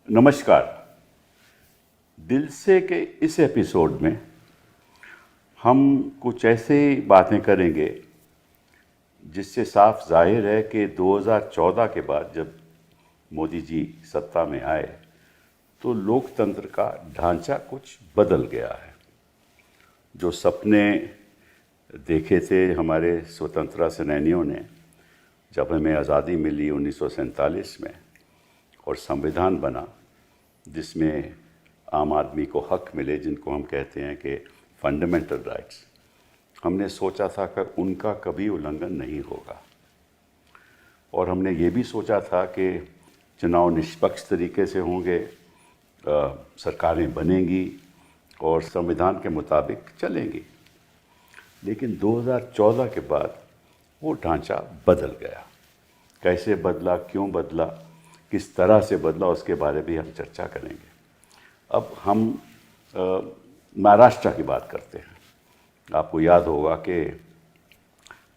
नमस्कार। दिल से के इस एपिसोड में हम कुछ ऐसे बातें करेंगे जिससे साफ जाहिर है कि 2014 के बाद जब मोदी जी सत्ता में आए तो लोकतंत्र का ढांचा कुछ बदल गया है। जो सपने देखे थे हमारे स्वतंत्रता सेनानियों ने जब हमें आज़ादी मिली 1947 में और संविधान बना जिसमें आम आदमी को हक मिले, जिनको हम कहते हैं कि फंडामेंटल राइट्स, हमने सोचा था कि उनका कभी उल्लंघन नहीं होगा। और हमने ये भी सोचा था कि चुनाव निष्पक्ष तरीके से होंगे, सरकारें बनेंगी और संविधान के मुताबिक चलेंगी। लेकिन 2014 के बाद वो ढांचा बदल गया। कैसे बदला, क्यों बदला, किस तरह से बदला, उसके बारे में हम चर्चा करेंगे। अब हम महाराष्ट्र की बात करते हैं। आपको याद होगा कि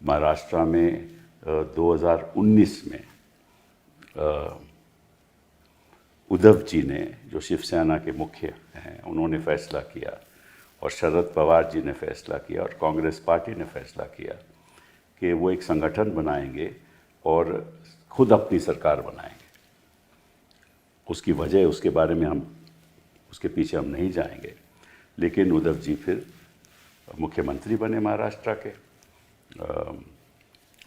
महाराष्ट्र में 2019 में उद्धव जी ने, जो शिवसेना के मुख्य हैं, उन्होंने फैसला किया और शरद पवार जी ने फैसला किया और कांग्रेस पार्टी ने फैसला किया कि वो एक संगठन बनाएंगे और खुद अपनी सरकार बनाएंगे। उसकी वजह, उसके बारे में हम, उसके पीछे हम नहीं जाएंगे। लेकिन उद्धव जी फिर मुख्यमंत्री बने महाराष्ट्र के।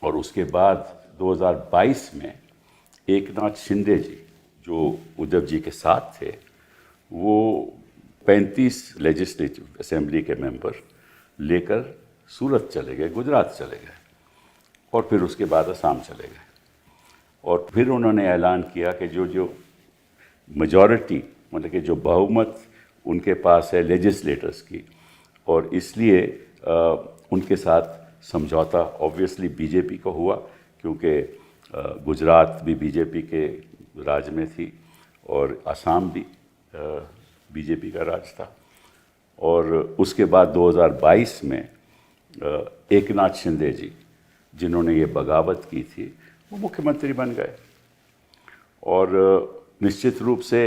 और उसके बाद 2022 में एकनाथ शिंदे जी, जो उद्धव जी के साथ थे, वो 35 लेजिस्लेटिव असेंबली के मेंबर लेकर सूरत चले गए, गुजरात चले गए और फिर उसके बाद असम चले गए। और फिर उन्होंने ऐलान किया कि जो मेजॉरिटी, मतलब कि जो बहुमत उनके पास है लेजिस्लेटर्स की, और इसलिए उनके साथ समझौता ऑब्वियसली बीजेपी को हुआ, क्योंकि गुजरात भी बीजेपी के राज में थी और असम भी बीजेपी का राज था। और उसके बाद 2022 में एकनाथ शिंदे जी, जिन्होंने ये बगावत की थी, वो मुख्यमंत्री बन गए। और निश्चित रूप से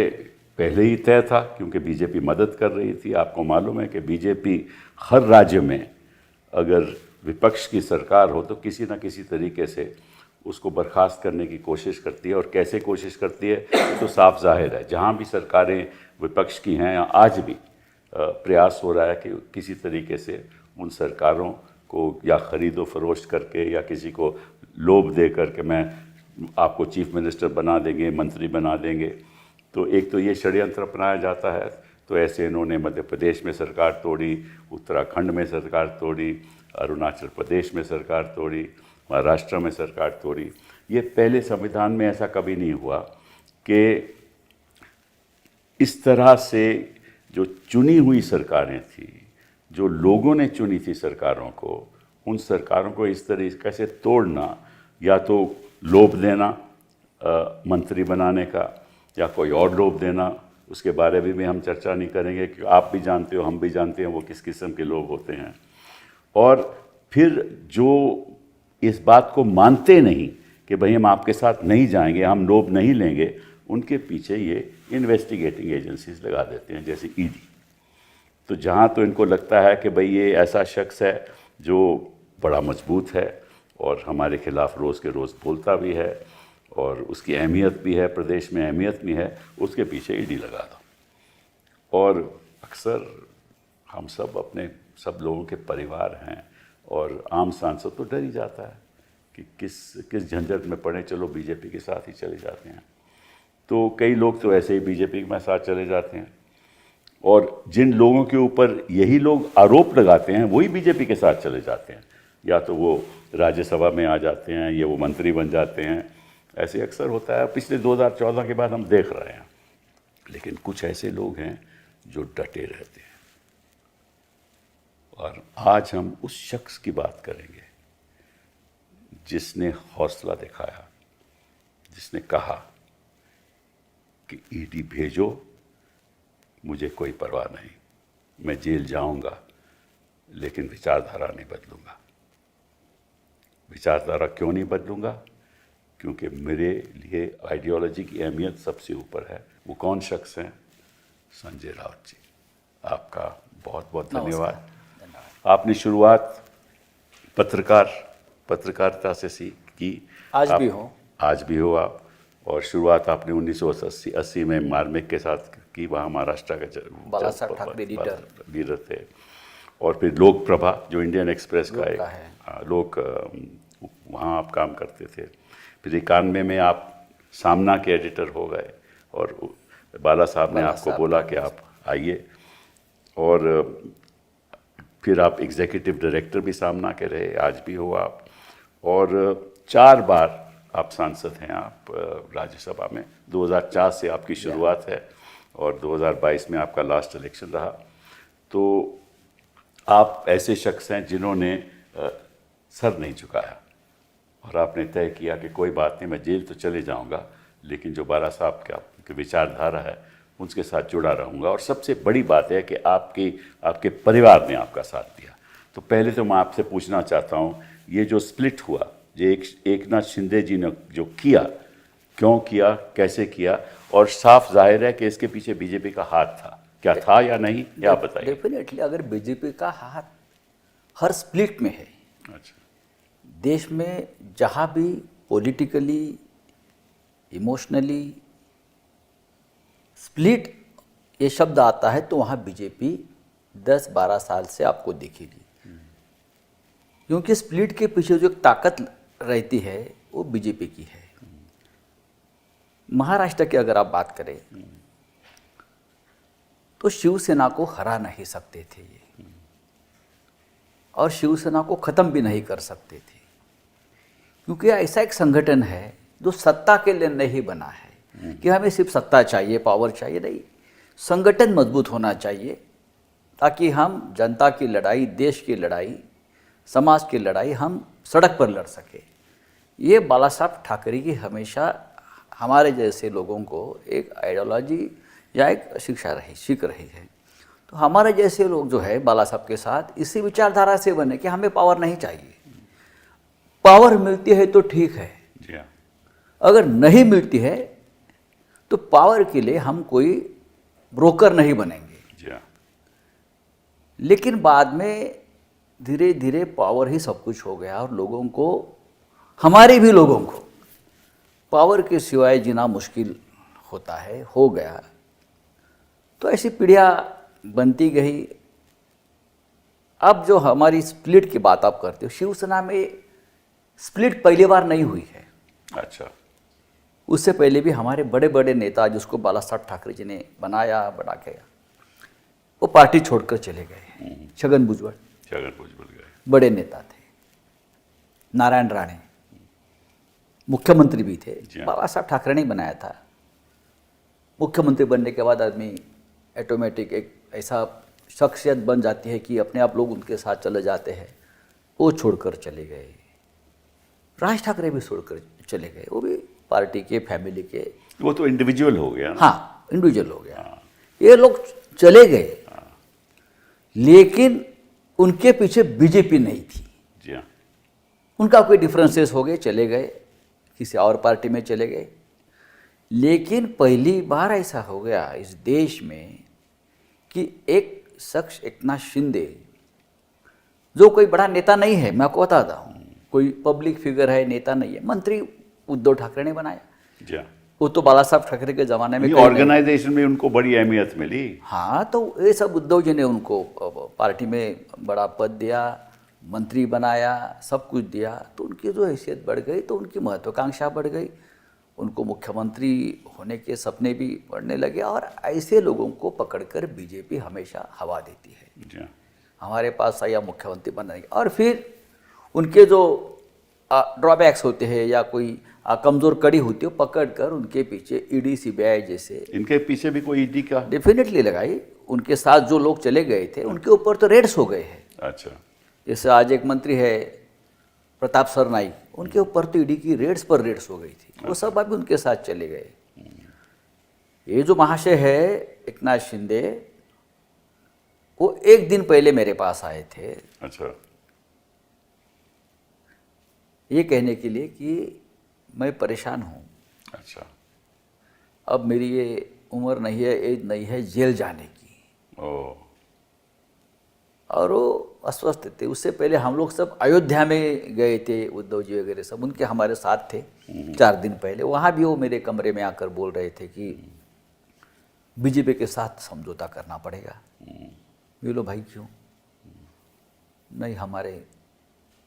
पहले ही तय था, क्योंकि बीजेपी मदद कर रही थी। आपको मालूम है कि बीजेपी हर राज्य में अगर विपक्ष की सरकार हो तो किसी न किसी तरीके से उसको बर्खास्त करने की कोशिश करती है। और कैसे कोशिश करती है तो साफ जाहिर है। जहाँ भी सरकारें विपक्ष की हैं, आज भी प्रयास हो रहा है कि किसी तरीके से उन सरकारों को या खरीदो फरोख्त करके या किसी को लोभ दे करके मैं आपको चीफ मिनिस्टर बना देंगे, मंत्री बना देंगे। तो एक तो ये षड्यंत्र अपनाया जाता है। तो ऐसे इन्होंने मध्य प्रदेश में सरकार तोड़ी, उत्तराखंड में सरकार तोड़ी, अरुणाचल प्रदेश में सरकार तोड़ी, महाराष्ट्र में सरकार तोड़ी। ये पहले संविधान में ऐसा कभी नहीं हुआ कि इस तरह से जो चुनी हुई सरकारें थी, जो लोगों ने चुनी थी सरकारों को, उन सरकारों को इस तरीके से तोड़ना, या तो लोभ देना मंत्री बनाने का, या कोई और लोभ देना, उसके बारे में भी हम चर्चा नहीं करेंगे, कि आप भी जानते हो, हम भी जानते हैं वो किस किस्म के लोग होते हैं। और फिर जो इस बात को मानते नहीं कि भाई हम आपके साथ नहीं जाएंगे, हम लोभ नहीं लेंगे, उनके पीछे ये इन्वेस्टिगेटिंग एजेंसीज लगा देते हैं, जैसे ईडी। तो जहाँ तो इनको लगता है कि भाई ये ऐसा शख्स है जो बड़ा मजबूत है और हमारे खिलाफ रोज़ के रोज़ बोलता भी है और उसकी अहमियत भी है, प्रदेश में अहमियत भी है, उसके पीछे ईडी लगा दो। और अक्सर हम सब अपने सब लोगों के परिवार हैं और आम सांसद तो डर ही जाता है कि किस झंझट में पड़े, चलो बीजेपी के साथ ही चले जाते हैं। तो कई लोग तो ऐसे ही बीजेपी के साथ चले जाते हैं, और जिन लोगों के ऊपर यही लोग आरोप लगाते हैं वही बीजेपी के साथ चले जाते हैं। या तो वो राज्यसभा में आ जाते हैं या वो मंत्री बन जाते हैं। ऐसे अक्सर होता है। पिछले 2014 के बाद हम देख रहे हैं। लेकिन कुछ ऐसे लोग हैं जो डटे रहते हैं। और आज हम उस शख्स की बात करेंगे जिसने हौसला दिखाया, जिसने कहा कि ईडी भेजो, मुझे कोई परवाह नहीं, मैं जेल जाऊंगा लेकिन विचारधारा नहीं बदलूंगा। विचारधारा क्यों नहीं बदलूंगा? क्योंकि मेरे लिए आइडियोलॉजी की अहमियत सबसे ऊपर है। वो कौन शख्स हैं? संजय राउत जी। आपका बहुत बहुत धन्यवाद। आपने शुरुआत पत्रकारिता से की। आज भी हो। आज भी हो आप। और शुरुआत आपने 1980 में मार्मिक के साथ की, वहाँ महाराष्ट्र का बाला साहब ठाकरे लीडर थे। और फिर लोक प्रभा जो इंडियन एक्सप्रेस का एक है। वहाँ आप काम करते थे। फिर 91 में आप सामना के एडिटर हो गए और बाला साहब ने आपको बोला कि आप आइए। और फिर आप एग्जीक्यूटिव डायरेक्टर भी सामना के रहे, आज भी हो आप। और 4 बार आप सांसद हैं आप राज्यसभा में। 2004 से आपकी शुरुआत है और 2022 में आपका लास्ट इलेक्शन रहा। तो आप ऐसे शख्स हैं जिन्होंने सर नहीं झुकाया और आपने तय किया कि कोई बात नहीं, मैं जेल तो चले जाऊंगा लेकिन जो बाला साहब का विचारधारा है उसके साथ जुड़ा रहूंगा। और सबसे बड़ी बात है कि आपके परिवार ने आपका साथ दिया। तो पहले तो मैं आपसे पूछना चाहता हूँ, ये जो स्प्लिट हुआ, जो एकनाथ शिंदे जी ने जो किया, क्यों किया, कैसे किया, और साफ जाहिर है कि इसके पीछे बीजेपी का हाथ था, क्या था या नहीं, या बताइए। डेफिनेटली अगर बीजेपी का हाथ हर स्प्लिट में है। अच्छा। देश में जहाँ भी पॉलिटिकली, इमोशनली स्प्लिट ये शब्द आता है तो वहाँ बीजेपी 10-12 साल से आपको दिखेगी। क्योंकि स्प्लिट के पीछे जो ताकत रहती है वो बीजेपी की है। महाराष्ट्र की अगर आप बात करें तो शिवसेना को हरा नहीं सकते थे ये, और शिवसेना को ख़त्म भी नहीं कर सकते थे, क्योंकि ऐसा एक संगठन है जो सत्ता के लिए नहीं बना है कि हमें सिर्फ सत्ता चाहिए, पावर चाहिए, नहीं। संगठन मजबूत होना चाहिए ताकि हम जनता की लड़ाई, देश की लड़ाई, समाज की लड़ाई हम सड़क पर लड़ सके। ये बाला साहब ठाकरे की हमेशा हमारे जैसे लोगों को एक आइडियोलॉजी या एक शिक्षा रही, सीख रही है। तो हमारे जैसे लोग जो है बाला साहब के साथ इसी विचारधारा से बने कि हमें पावर नहीं चाहिए। पावर मिलती है तो ठीक है, अगर नहीं मिलती है तो पावर के लिए हम कोई ब्रोकर नहीं बनेंगे। लेकिन बाद में धीरे धीरे पावर ही सब कुछ हो गया और लोगों को, हमारे भी लोगों को पावर के सिवाय जीना मुश्किल होता है, हो गया। तो ऐसी पीढ़ियाँ बनती गई। अब जो हमारी स्प्लिट की बात आप करते हो, शिवसेना में स्प्लिट पहली बार नहीं हुई है। अच्छा। उससे पहले भी हमारे बड़े बड़े नेता जिसको बाला साहब ठाकरे जी ने बनाया, बढ़ा के, वो पार्टी छोड़कर चले गए। छगन भुजबल गए, बड़े नेता थे। नारायण राणे मुख्यमंत्री भी थे, बाला साहब ठाकरे ने बनाया था। मुख्यमंत्री बनने के बाद आदमी ऑटोमेटिक एक ऐसा शख्सियत बन जाती है कि अपने आप लोग उनके साथ चले जाते हैं। वो छोड़कर चले गए। राज ठाकरे भी छोड़कर चले गए, वो भी पार्टी के, फैमिली के। वो तो इंडिविजुअल हो गया। हाँ, इंडिविजुअल हो गया। ये लोग चले गए, लेकिन उनके पीछे बीजेपी नहीं थी। जी हाँ। उनका कोई डिफरेंसेस हो गए, चले गए, किसी और पार्टी में चले गए। लेकिन पहली बार ऐसा हो गया इस देश में कि एक शख्स, एकनाथ शिंदे, जो कोई बड़ा नेता नहीं है, मैं आपको बताता हूँ, कोई पब्लिक फिगर है, नेता नहीं है, मंत्री उद्धव ठाकरे ने बनाया। जी हाँ। वो तो बाला साहब ठाकरे के ज़माने में ऑर्गेनाइजेशन में उनको बड़ी अहमियत मिली। हाँ, तो ये सब उद्धव जी ने उनको पार्टी में बड़ा पद दिया, मंत्री बनाया, सब कुछ दिया। तो उनकी जो हैसियत बढ़ गई, तो उनकी महत्वाकांक्षा बढ़ गई, उनको मुख्यमंत्री होने के सपने भी बढ़ने लगे। और ऐसे लोगों को पकड़कर बीजेपी हमेशा हवा देती है। हमारे पास आया मुख्यमंत्री बनने, और फिर उनके जो ड्रॉबैक्स होते हैं या कोई कमज़ोर कड़ी होती है, पकड़ कर उनके पीछे ईडी, सीबीआई जैसे, इनके पीछे भी कोई ईडी का डेफिनेटली लगाई। उनके साथ जो लोग चले गए थे उनके ऊपर तो रेड्स हो गए हैं। अच्छा। जैसे आज एक मंत्री है प्रताप सरनाई, उनके ऊपर तो ईडी की रेड्स पर रेड्स हो गई थी। वो सब अभी उनके साथ चले गए। ये जो महाशय है एकनाथ शिंदे, वो एक दिन पहले मेरे पास आए थे। अच्छा। ये कहने के लिए कि मैं परेशान हूँ। अच्छा। अब मेरी ये उम्र नहीं है, एज नहीं है जेल जाने की, ओ। और वो अस्वस्थ थे। उससे पहले हम लोग सब अयोध्या में गए थे, उद्धव जी वगैरह सब उनके हमारे साथ थे 4 दिन पहले। वहाँ भी वो मेरे कमरे में आकर बोल रहे थे कि बीजेपी के साथ समझौता करना पड़ेगा। बोलो भाई क्यों? नहीं हमारे,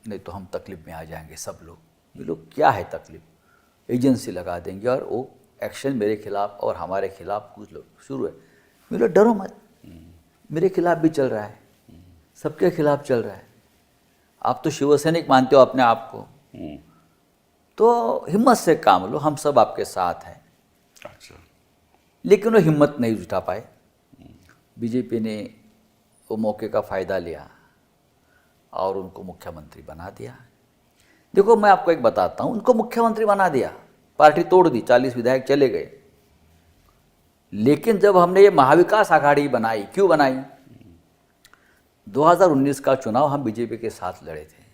नहीं तो हम तकलीफ में आ जाएंगे सब लोग। बोलो क्या है तकलीफ? एजेंसी लगा देंगे और वो एक्शन मेरे खिलाफ और हमारे खिलाफ कुछ लोग शुरू है। बोलो डरो मत, मेरे खिलाफ भी चल रहा है, सबके खिलाफ चल रहा है। आप तो शिवसैनिक मानते हो अपने आप को, तो हिम्मत से काम लो, हम सब आपके साथ हैं। अच्छा। लेकिन वो हिम्मत नहीं जुटा पाए। बीजेपी ने वो मौके का फ़ायदा लिया और उनको मुख्यमंत्री बना दिया। देखो मैं आपको एक बताता हूँ, उनको मुख्यमंत्री बना दिया, पार्टी तोड़ दी, 40 विधायक चले गए। लेकिन जब हमने ये महाविकास आघाड़ी बनाई, क्यों बनाई? 2019 का चुनाव हम बीजेपी के साथ लड़े थे,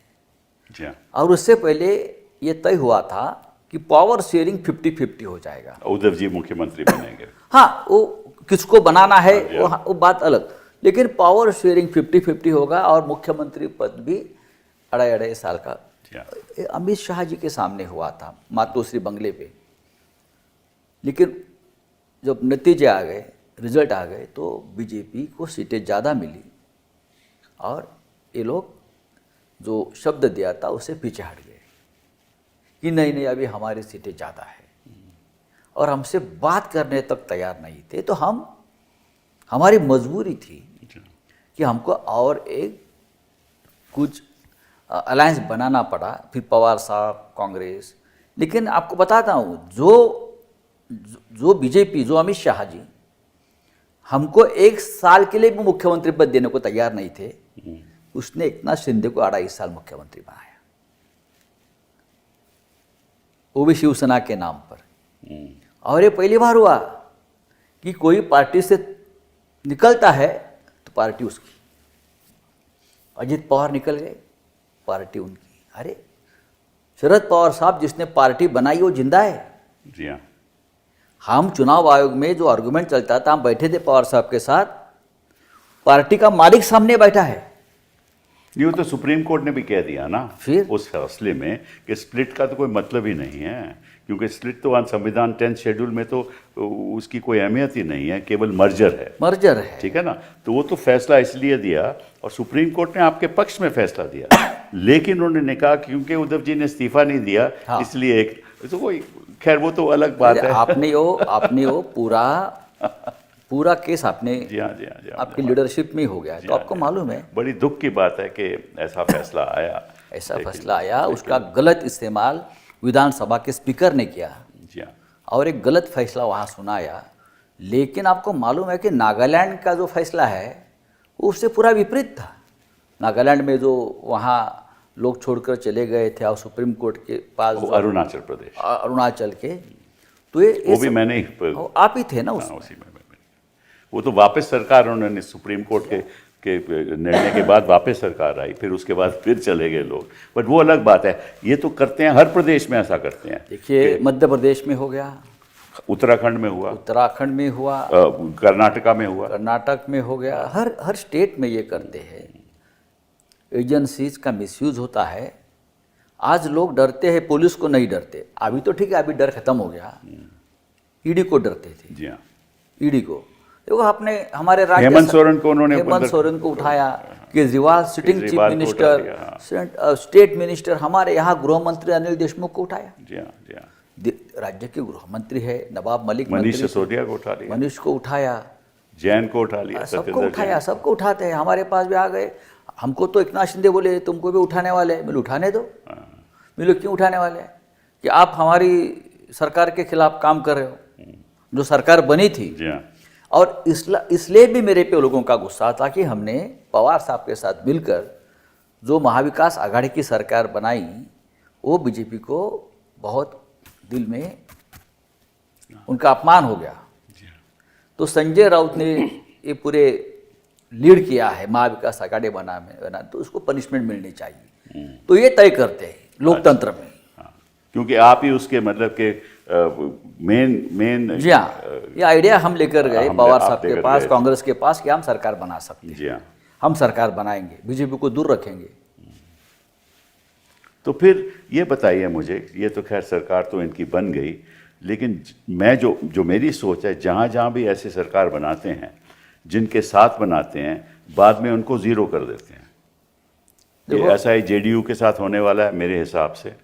जी हाँ। और उससे पहले ये तय हुआ था कि पावर शेयरिंग 50-50 हो जाएगा। उद्धव जी मुख्यमंत्री बनेंगे। हाँ, वो किसको बनाना है हाँ, वो बात अलग, लेकिन पावर शेयरिंग 50-50 होगा और मुख्यमंत्री पद भी 2.5 साल का। जी हाँ। अमित शाह जी के सामने हुआ था मातोश्री बंगले पे। लेकिन जब नतीजे आ गए, रिजल्ट आ गए, तो बीजेपी को सीटें ज़्यादा मिली और ये लोग जो शब्द दिया था उससे पीछे हट गए कि नहीं नहीं अभी हमारी सीटें ज़्यादा है, और हमसे बात करने तक तैयार नहीं थे। तो हमारी मजबूरी थी कि हमको और एक कुछ अलायंस बनाना पड़ा। फिर पवार साहब, कांग्रेस। लेकिन आपको बताता हूँ, जो बीजेपी, जो अमित शाह जी हमको 1 साल के लिए भी मुख्यमंत्री पद देने को तैयार नहीं थे, उसने एकनाथ शिंदे को 2.5 साल मुख्यमंत्री बनाया, वो भी शिवसेना के नाम पर। और ये पहली बार हुआ कि कोई पार्टी से निकलता है तो पार्टी उसकी। अजित पवार निकल गए, पार्टी उनकी। अरे शरद पवार साहब जिसने पार्टी बनाई वो जिंदा है। जी हाँ। हम चुनाव आयोग में जो आर्गुमेंट चलता था, हम बैठे थे पवार साहब के साथ, पार्टी का मालिक सामने बैठा है। ये तो सुप्रीम कोर्ट ने भी कह दिया ना फिर उस फैसले में कि स्प्लिट का तो कोई मतलब ही नहीं है, क्योंकि स्प्लिट तो संविधान 10th शेड्यूल में तो उसकी कोई अहमियत ही नहीं है, केवल मर्जर है। मर्जर है, ठीक है ना। तो वो तो फैसला इसलिए दिया और सुप्रीम कोर्ट ने आपके पक्ष में फैसला दिया। लेकिन उन्होंने कहा क्योंकि उद्धव जी ने इस्तीफा नहीं दिया, हाँ। इसलिए एक तो कोई, खैर वो तो अलग बात है। आपने वो पूरा केस आपने, जी हाँ, जी हाँ, जी हाँ, आपकी लीडरशिप में हो गया है। तो आपको मालूम है बड़ी दुख की बात है कि ऐसा फैसला आया। ऐसा फैसला आया, उसका गलत इस्तेमाल विधानसभा के स्पीकर ने किया जी हाँ। और एक गलत फैसला वहाँ सुनाया। लेकिन आपको मालूम है कि नागालैंड का जो फैसला है वो उससे पूरा विपरीत था। नागालैंड में जो वहाँ लोग छोड़कर चले गए थे और सुप्रीम कोर्ट के पास, अरुणाचल प्रदेश, अरुणाचल के, तो ये वो भी मैंने आप ही थे ना उसी में। वो तो वापस सरकार, उन्होंने सुप्रीम कोर्ट के निर्णय के बाद वापस सरकार आई, फिर उसके बाद फिर चले गए लोग। बट वो अलग बात है। ये तो करते हैं, हर प्रदेश में ऐसा करते हैं। देखिए मध्य प्रदेश में हो गया, उत्तराखंड में हुआ, उत्तराखंड में हुआ, कर्नाटका में हुआ, कर्नाटक में हो गया। हर स्टेट में ये करते हैं। एजेंसीज का मिसयूज होता है। आज लोग डरते हैं, पुलिस को नहीं डरते। अभी तो ठीक है, अभी डर खत्म हो गया। ईडी को डरते थे। जी हाँ। ईडी को देखो, आपने हमारे राज्य हेमंत सोरेन को उन्होंने हेमंत सोरेन को उठाया, Kejriwal sitting chief minister, state minister, हमारे यहाँ गृह मंत्री अनिल देशमुख को उठाया। जी हाँ, जी हाँ। राज्य के गृह मंत्री है नवाब मलिक, मनीष सिसोदिया को उठा लिया, मनीष को उठाया, जैन को उठा लिया, सबको उठाया, सबको उठाते हैं। हमारे पास भी आ गए। हमको तो एकनाथ शिंदे बोले तुमको भी उठाने वाले हैं। मिलो उठाने दो। मिलो क्यों उठाने वाले हैं? कि आप हमारी सरकार के खिलाफ काम कर रहे हो, जो सरकार बनी थी। जी हाँ। और इसलिए भी मेरे पे लोगों का गुस्सा था कि हमने पवार साहब के साथ मिलकर जो महाविकास आघाड़ी की सरकार बनाई, वो बीजेपी को बहुत दिल में उनका अपमान हो गया। तो संजय राउत ने ये पूरे लीड किया है महाविकास आघाड़ी बना, तो उसको पनिशमेंट मिलनी चाहिए। तो ये तय करते हैं लोकतंत्र में। क्योंकि आप ही उसके मतलब के मेन जी हाँ, ये आइडिया हम लेकर गए पवार साहब के पास, गए। कांग्रेस के पास कि हम सरकार बना सकते हैं, जी हाँ। हम सरकार बनाएंगे, बीजेपी को दूर रखेंगे। तो फिर ये बताइए मुझे, ये तो खैर सरकार तो इनकी बन गई, लेकिन मैं जो मेरी सोच है, जहाँ जहाँ भी ऐसे सरकार बनाते हैं, जिनके साथ बनाते हैं, बाद में उनको ज़ीरो कर देते हैं। ये ऐसा ही जेडीयू के साथ होने वाला है मेरे हिसाब से,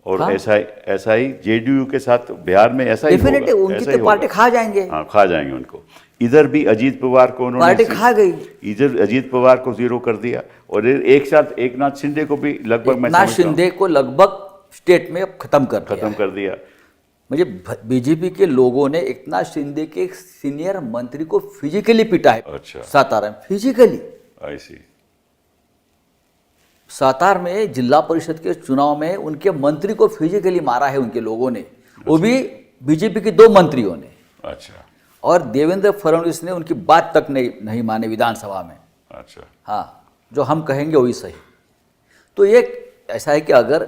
और हाँ? ऐसा ही जेडीयू के साथ बिहार में ऐसा ही होगा, डेफिनेटली उनकी ऐसा ही तो पार्टी होगा। खा जाएंगे। हाँ, खा जाएंगे उनको। इधर भी अजीत पवार को उन्होंने पार्टी खा गई। इधर अजीत पवार को ज़ीरो कर दिया, और एक साथ एकनाथ शिंदे को भी लगभग मैं एकनाथ समझता हूँ शिंदे को लगभग स्टेट में अब खत्म कर दिया। मुझे बीजेपी के लोगों ने एकनाथ शिंदे के एक सीनियर मंत्री को फिजिकली पीटा है। अच्छा। सातारा में फिजिकली, आई सी। सातार में जिला परिषद के चुनाव में उनके मंत्री को फिजिकली मारा है उनके लोगों ने, वो भी बीजेपी के 2 मंत्रियों ने। अच्छा। और देवेंद्र फडणवीस ने उनकी बात तक नहीं माने विधानसभा में। अच्छा। हाँ, जो हम कहेंगे वही सही। तो ये ऐसा है कि अगर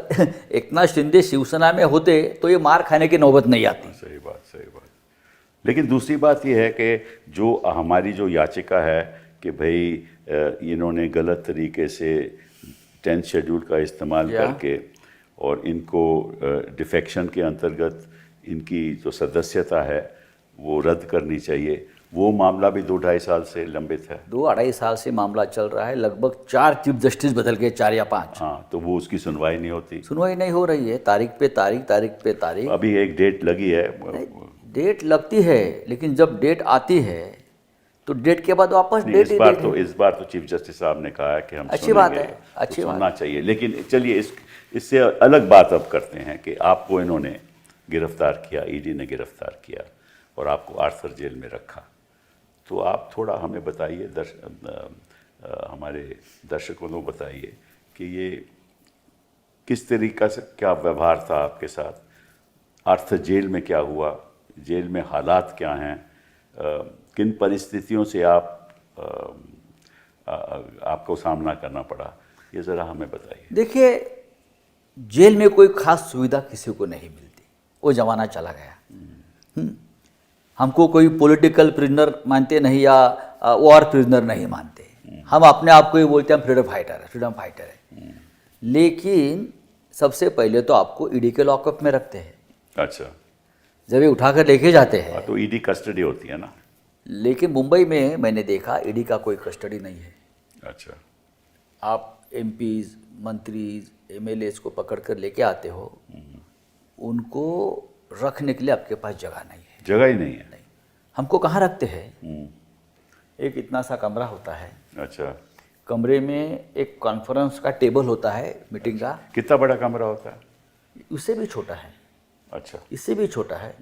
एकनाथ शिंदे शिवसेना में होते तो ये मार खाने की नौबत नहीं आती। सही बात, सही बात। लेकिन दूसरी बात ये है कि जो हमारी जो याचिका है कि भाई इन्होंने गलत तरीके से 10th शेड्यूल का इस्तेमाल करके और इनको डिफेक्शन के अंतर्गत इनकी जो सदस्यता है वो रद्द करनी चाहिए, वो मामला भी 2-2.5 साल से लंबित है। 2-2.5 साल से मामला चल रहा है, लगभग 4 चीफ जस्टिस बदल गए, 4 या 5। हाँ, तो वो उसकी सुनवाई नहीं होती, सुनवाई नहीं हो रही है, तारीख पे तारीख। अभी एक डेट लगी है। डेट लगती है, लेकिन जब डेट आती है तो डेट के बाद वापस डेट ही डेट है। इस बार तो चीफ जस्टिस साहब ने कहा है कि हम अच्छी बात है, तो अच्छी बात सुनना चाहिए। लेकिन चलिए इससे अलग बात अब करते हैं कि आपको इन्होंने गिरफ्तार किया, ईडी ने गिरफ्तार किया और आपको आर्थर जेल में रखा। तो आप थोड़ा हमें बताइए, हमारे दर्शकों को बताइए कि ये किस तरीक़ा से, क्या व्यवहार था आपके साथ, आर्थर जेल में क्या हुआ, जेल में हालात क्या हैं, किन परिस्थितियों से आपको सामना करना पड़ा, ये ज़रा हमें बताइए। देखिए, जेल में कोई खास सुविधा किसी को नहीं मिलती, वो ज़माना चला गया। हमको कोई पॉलिटिकल प्रिजनर मानते नहीं या वॉर प्रिजनर नहीं मानते, हम अपने आप को ही बोलते हैं फ्रीडम फाइटर है। लेकिन सबसे पहले तो आपको ईडी के लॉकअप में रखते हैं। अच्छा। जब ये उठाकर लेके जाते हैं तो ईडी कस्टडी होती है ना। लेकिन मुंबई में मैंने देखा ईडी का कोई कस्टडी नहीं है। अच्छा। आप एमपीज, मंत्रीज, एमएलएज को पकड़ कर लेके आते हो, उनको रखने के लिए आपके पास जगह नहीं है। जगह ही नहीं है। नहीं, हमको कहाँ रखते हैं? एक इतना सा कमरा होता है। अच्छा। कमरे में एक कॉन्फ्रेंस का टेबल होता है, मीटिंग का। कितना बड़ा कमरा होता है? उससे भी छोटा है। अच्छा। इससे भी छोटा है।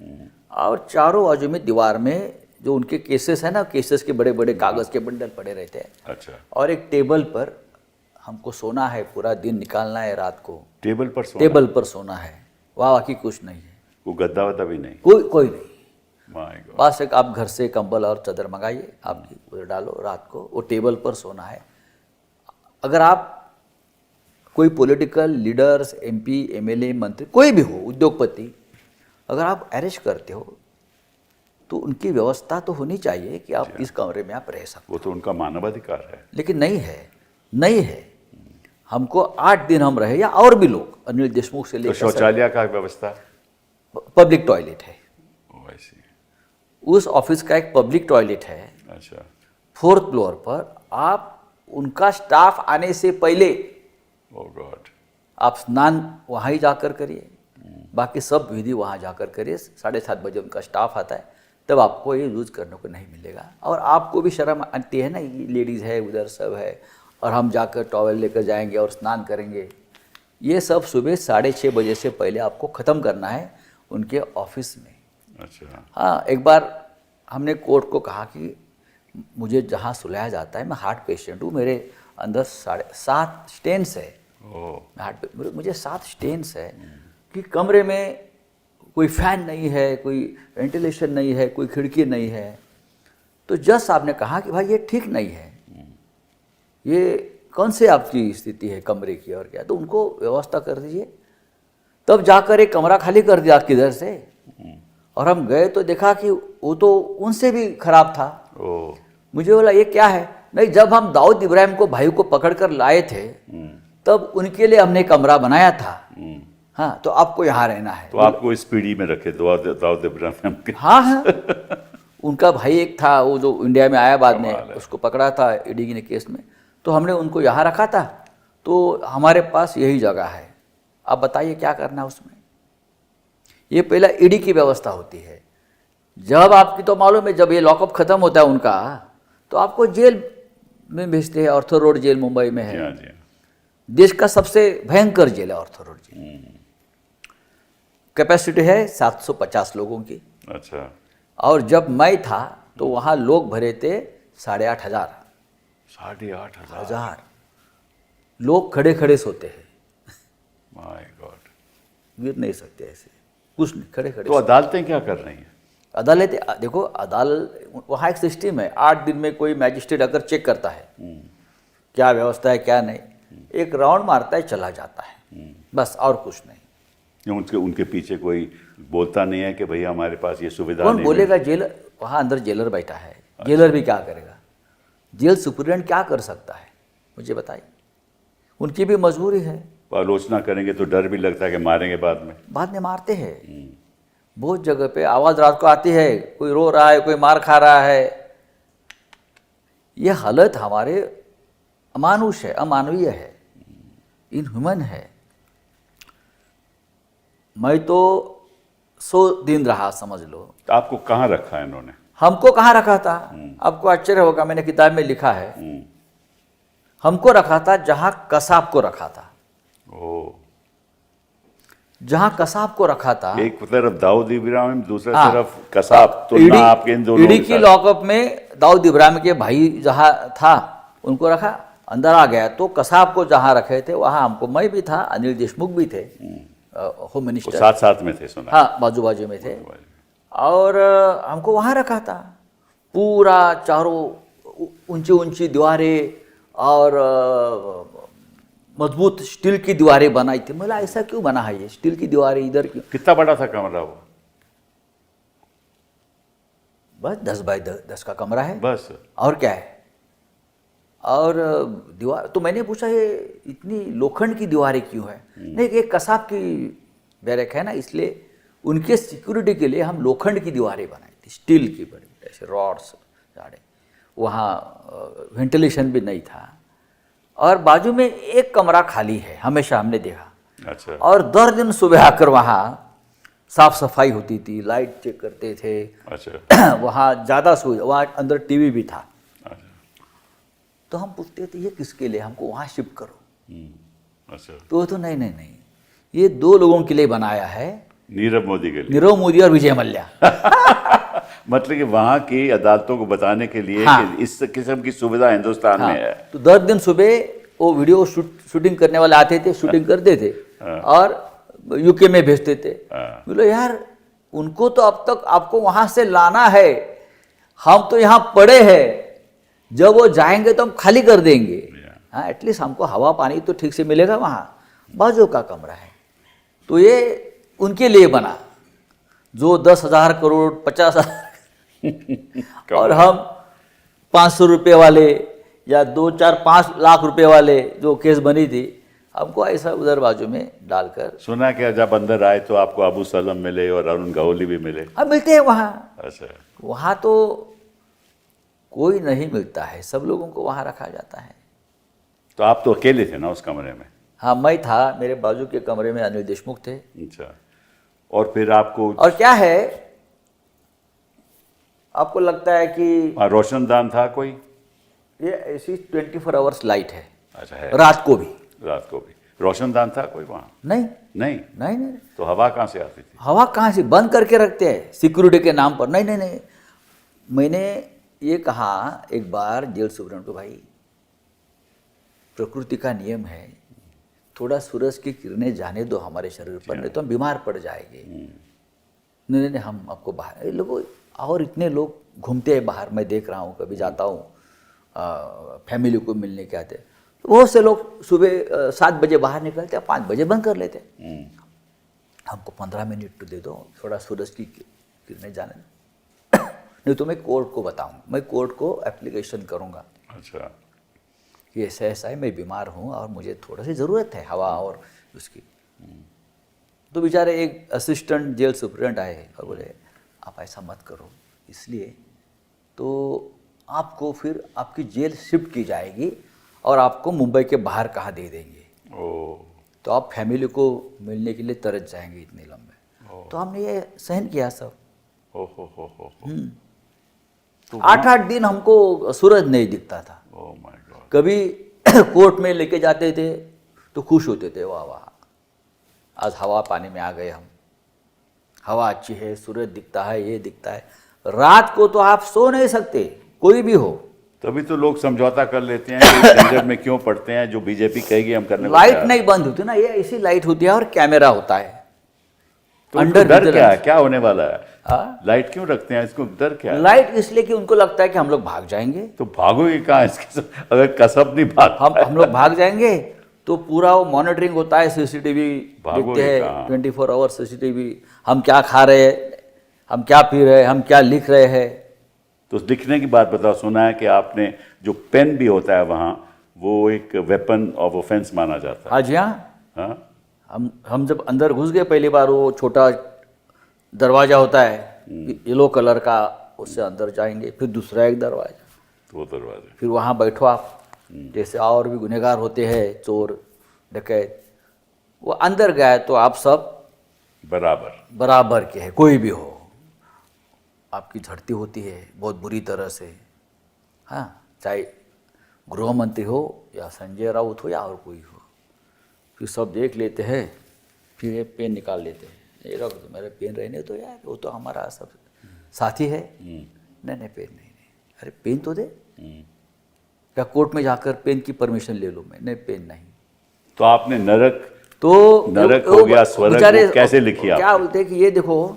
और चारों बाजू में दीवार में जो उनके केसेस है ना, केसेस के बड़े बड़े कागज़ के बंडल पड़े रहते हैं। अच्छा। और एक टेबल पर हमको सोना है, पूरा दिन निकालना है, रात को टेबल पर सोना? टेबल पर सोना है, वहाँ बाकी कुछ नहीं है। वो गद्दा वद्दा भी नहीं? कोई नहीं। My God. बस एक आप घर से कंबल और चादर मंगाइए, आपकी उधर डालो, रात को वो टेबल पर सोना है। अगर आप कोई पॉलिटिकल लीडर्स, एमपी, एमएलए, मंत्री, कोई भी हो, उद्योगपति, अगर आप अरेस्ट करते हो तो उनकी व्यवस्था तो होनी चाहिए कि आप इस कमरे में आप रह सकते। वो तो उनका मानवाधिकार है। लेकिन नहीं है। हमको 8 दिन हम रहे, या और भी लोग, अनिल देशमुख से तो लेकर शौचालय का व्यवस्था? पब्लिक टॉयलेट है। ऐसी? उस ऑफिस का एक पब्लिक टॉयलेट है। अच्छा। 4th फ्लोर पर। आप उनका स्टाफ आने से पहले ओह गॉड, आप स्नान वहाँ ही जाकर करिए, बाकी सब विधि वहाँ जाकर करिए। 7:30 बजे उनका स्टाफ आता है, तब आपको ये यूज़ करने को नहीं मिलेगा। और आपको भी शर्म आती है ना, लेडीज़ है, उधर सब है, और हम जाकर टॉवल लेकर जाएंगे और स्नान करेंगे। ये सब सुबह 6:30 बजे से पहले आपको ख़त्म करना है उनके ऑफिस में। अच्छा। हाँ, एक बार हमने कोर्ट को कहा कि मुझे जहाँ सुलाया जाता है, मैं हार्ट पेशेंट हूँ, मेरे अंदर 7 स्टेन्स है। मुझे 7 स्टेन्स है कि कमरे में कोई फैन नहीं है, कोई वेंटिलेशन नहीं है, कोई खिड़की नहीं है। तो जज साहब ने कहा कि भाई ये ठीक नहीं है, ये कौन से आपकी स्थिति है कमरे की और क्या, तो उनको व्यवस्था कर दीजिए। तब जाकर एक कमरा खाली कर दिया किधर से, और हम गए तो देखा कि वो तो उनसे भी खराब था। ओ, मुझे बोला ये क्या है? नहीं, जब हम दाऊद इब्राहिम को भाई को पकड़ कर लाए थे तब उनके लिए हमने कमरा बनाया था। हाँ, तो आपको यहाँ रहना है। तो आपको इस पीढ़ी में रखे दाऊद इब्राहिम के? हाँ हाँ, उनका भाई एक था वो जो इंडिया में आया बाद में, कमाल है। उसको पकड़ा था ईडी के केस में, तो हमने उनको यहाँ रखा था। तो हमारे पास यही जगह है, आप बताइए क्या करना है उसमें। ये पहला ईडी की व्यवस्था होती है। जब आपकी तो मालूम है, जब ये लॉकअप खत्म होता है उनका, तो आपको जेल में भेजते हैं। ऑर्थर रोड जेल मुंबई में जी है, हाँ, जी हाँ। देश का सबसे भयंकर जेल है ऑर्थर रोड जेल। कैपेसिटी है 750 लोगों की। अच्छा, और जब मैं था तो वहाँ लोग भरे थे 8,500 8,500 लोग खड़े खड़े सोते हैं, माय गॉड। गिर नहीं सकते ऐसे, कुछ नहीं, खड़े खड़े तो अदालतें क्या कर रही हैं? अदालत, देखो अदालत वहाँ एक सिस्टम है, 8 दिन में कोई मैजिस्ट्रेट अगर चेक करता है क्या व्यवस्था है क्या नहीं, एक राउंड मारता है चला जाता है, बस, और कुछ नहीं। उनके पीछे कोई बोलता नहीं है कि भैया हमारे पास ये सुविधा कौन नहीं बोलेगा? जेलर, वहाँ अंदर जेलर बैठा है, जेलर भी क्या करेगा? जेल सुपरिटेंडेंट क्या कर सकता है मुझे बताइए? उनकी भी मजबूरी है। आलोचना करेंगे तो डर भी लगता है कि मारेंगे बाद में मारते हैं। बहुत जगह पे आवाज़ रात को आती है, कोई रो रहा है, कोई मार खा रहा है। ये हालत हमारे अमानुष है, अमानवीय है, इनह्यूमन है। मैं तो 100 दिन रहा समझ लो। तो आपको कहाँ रखा है इन्होंने? हमको कहाँ रखा था? आपको आश्चर्य होगा, मैंने किताब में लिखा है, हमको रखा था जहाँ कसाब को रखा था। ओ, जहाँ कसाब को रखा था, एक तरफ दाऊद इब्राहिम, दूसरी हाँ, तरफ कसाब, तो ना आपके इन दोनों ईडी के की साथ। लॉकअप में दाऊद इब्राहिम के भाई जहाँ था उनको रखा, अंदर आ गया तो कसाब को जहाँ रखे थे वहाँ हमको, मैं भी था, अनिल देशमुख भी थे, होम वो मिनिस्टर, साथ साथ में थे, सुना? हाँ, बाजू बाजू में थे। और हमको वहाँ रखा था, पूरा चारों ऊंची ऊंची दीवारें और मजबूत स्टील की दीवारें बनाई थी। बोला ऐसा क्यों बना है ये स्टील की दीवारें इधर क्यों? कितना बड़ा था कमरा वो? बस 10 बाय 10 का कमरा है, बस। और क्या है? और दीवार तो मैंने पूछा ये इतनी लोखंड की दीवारें क्यों है? नहीं, एक कसाब की बैरक है ना, इसलिए उनके सिक्योरिटी के लिए हम लोखंड की दीवारें बनाई थी, स्टील की बड़ी ऐसे रॉड्स झाड़े। वहाँ वेंटिलेशन भी नहीं था, और बाजू में एक कमरा खाली है, हमेशा हमने देखा। अच्छा, और 10 दिन सुबह आकर वहाँ साफ सफाई होती थी, लाइट चेक करते थे। अच्छा, वहाँ ज़्यादा सुविधा, वहाँ अंदर टीवी भी था। अच्छा, तो हम पूछते थे ये किसके लिए, हमको वहाँ शिफ्ट करो। अच्छा। तो वो तो नहीं नहीं नहीं, ये 2 लोगों के लिए बनाया है, नीरव मोदी के लिए? नीरव मोदी और विजय मल्ल्या। मतलब कि वहाँ की अदालतों को बताने के लिए हाँ। कि इस किस्म की सुविधा हिंदुस्तान हाँ, में है। तो 10 दिन सुबह वो वीडियो शूटिंग करने वाले आते थे, शूटिंग करते थे और यूके में भेजते थे। बोलो यार, उनको तो अब तक आपको वहाँ से लाना है, हम तो यहाँ पड़े हैं, जब वो जाएंगे तो हम खाली कर देंगे। हाँ, एटलीस्ट हमको हवा पानी तो ठीक से मिलेगा वहाँ। बाजू का कमरा है, तो ये उनके लिए बना जो 10,000 करोड़ 50,000 और हम 500 रुपये वाले या 2, 4, 5 लाख रुपए वाले जो केस बनी थी, हमको ऐसा उधर बाजू में डालकर। सुना क्या जब अंदर आए तो आपको अबू सलम मिले और अरुण गौली भी मिले? हम मिलते हैं वहाँ। अच्छा, वहाँ तो कोई नहीं मिलता है, सब लोगों को वहाँ रखा जाता है। तो आप तो अकेले थे ना उस कमरे में? हाँ, मैं था, मेरे बाजू के कमरे में अनिल देशमुख थे। अच्छा, और फिर आपको? और क्या है, आपको लगता है कि रोशनदान था कोई? ये ऐसी 24 आवर्स लाइट है। अच्छा, है। रात को भी? रात को भी रोशनदान था कोई वहाँ? नहीं नहीं। नहीं नहीं, तो हवा कहाँ से आती थी? हवा कहाँ से? बंद करके रखते हैं सिक्योरिटी के नाम पर। नहीं नहीं नहीं, मैंने ये कहा एक बार जेल सुपरिटेंडेंट को, भाई प्रकृति का नियम है, थोड़ा सूरज की किरणें जाने दो हमारे शरीर पर, नहीं तो हम बीमार पड़ जाएंगे। नहीं नहीं, हम आपको बाहर, लोगों और इतने लोग घूमते हैं बाहर, मैं देख रहा हूँ, कभी जाता हूँ फैमिली को मिलने के आते, बहुत से लोग सुबह 7 बजे बाहर निकलते हैं, 5 बजे बंद कर लेते हैं। हमको 15 मिनट तो दे दो, थोड़ा सूरज की किरणें जाने दो। नहीं तो मैं कोर्ट को बताऊँ, मैं कोर्ट को एप्लीकेशन करूँगा अच्छा। कि ऐसा ऐसा है, मैं बीमार हूँ और मुझे थोड़ा सी ज़रूरत है हवा और उसकी। तो बेचारे एक असिस्टेंट जेल सुपरिटेंडेंट आए और बोले आप ऐसा मत करो, इसलिए तो आपको फिर आपकी जेल शिफ्ट की जाएगी और आपको मुंबई के बाहर कहाँ दे देंगे। ओ तो आप फैमिली को मिलने के लिए तरस जाएंगे इतने लंबे। तो हमने ये सहन किया सब। हो हो। तो 8-8 दिन हमको सूरज नहीं दिखता था। Oh my God. कभी कोर्ट में लेके जाते थे तो खुश होते थे, वाह वाह आज हवा पानी में आ गए हम, हवा अच्छी है, सूरज दिखता है, ये दिखता है। रात को तो आप सो नहीं सकते, कोई भी हो। तभी तो लोग समझौता कर लेते हैं कि इस झंझट में क्यों पड़ते हैं, जो बीजेपी कहेगी हम करने को लाइट तैयार हैं। नहीं बंद होती ना, ये ऐसी लाइट होती है और कैमरा होता है। तो उनको डर क्या है, क्या होने वाला है? हाँ? लाइट क्यों रखते हैं, इसको डर क्या है? लाइट इसलिए कि उनको लगता है कि हम लोग भाग जाएंगे। तो भागोगे कहाँ इसके अगर कसब नहीं भाग हम लोग भाग जाएंगे तो पूरा वो मॉनिटरिंग होता है, सीसीटीवी भागोगे देखते कहाँ? हैं 24 आवर सीसीटीवी। हम क्या खा रहे हैं, हम क्या पी रहे हैं, हम क्या लिख रहे हैं। तो लिखने की बात बताओ, सुना है कि आपने जो पेन भी होता है वहाँ, वो एक वेपन ऑफ ऑफेंस माना जाता है। हाँ जी हाँ, हाँ? हम जब अंदर घुस गए पहली बार, वो छोटा दरवाजा होता है येलो कलर का, उससे अंदर जाएंगे, फिर दूसरा एक दरवाजा, तो वो दरवाजे। फिर वहाँ बैठो आप, जैसे और भी गुनहगार होते हैं, चोर डकैत, वो अंदर गए तो आप सब बराबर। बराबर के हैं, कोई भी हो। आपकी झड़ती होती है बहुत बुरी तरह से, हाँ, चाहे गृह मंत्री हो या संजय राउत हो या और कोई हो। फिर सब देख लेते हैं, फिर ये पेन निकाल लेते हैं, ये रख दो, मेरे पेन रहने तो यार, वो तो हमारा सब साथी है। नहीं पेन नहीं, अरे पेन तो दे। क्या कोर्ट में जाकर पेन की परमिशन ले लूँ मैं? नहीं पेन नहीं। तो आपने नरक तो हो गया, स्वर्ग बेचारे वो कैसे लिखी क्या आपने? बोलते हैं कि ये देखो,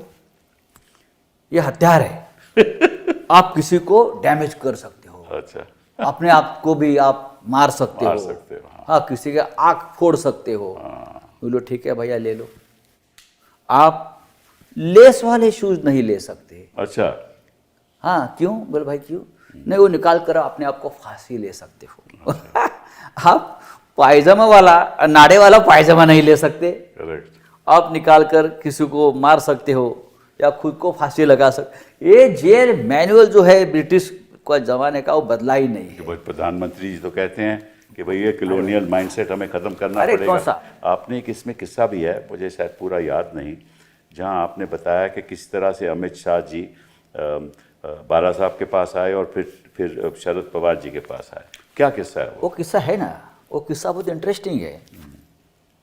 ये हथियार है, आप किसी को डैमेज कर सकते हो, अच्छा। अपने आप को भी आप मार सकते मार हो, सकते हो, हाँ। हाँ, किसी का आँख फोड़ सकते हो। बोलो ठीक है भैया ले लो। आप लेस वाले शूज नहीं ले सकते। अच्छा। हाँ क्यों? बोले भाई क्यों? नहीं, वो निकाल कर अपने आप को फांसी ले सकते हो। आप पायजामा वाला, नाड़े वाला पायजामा नहीं ले सकते। करेक्ट। आप निकाल कर किसी को मार सकते हो या खुद को फांसी लगा सकते। ये जेल मैनुअल जो है ब्रिटिश का जमाने का, वो बदला ही नहीं है। कि भाई प्रधानमंत्री जी तो कहते हैं कि भाई ये कॉलोनियल माइंडसेट हमें खत्म करना अरे पड़ेगा। कौन सा? आपने एक इसमें किस्सा भी है, मुझे शायद पूरा याद नहीं, जहां आपने बताया कि किस तरह से अमित शाह जी बाला साहब के पास आए और फिर शरद पवार जी के पास आए। क्या किस्सा है वो किस्सा है ना, वो किस्सा बहुत इंटरेस्टिंग है।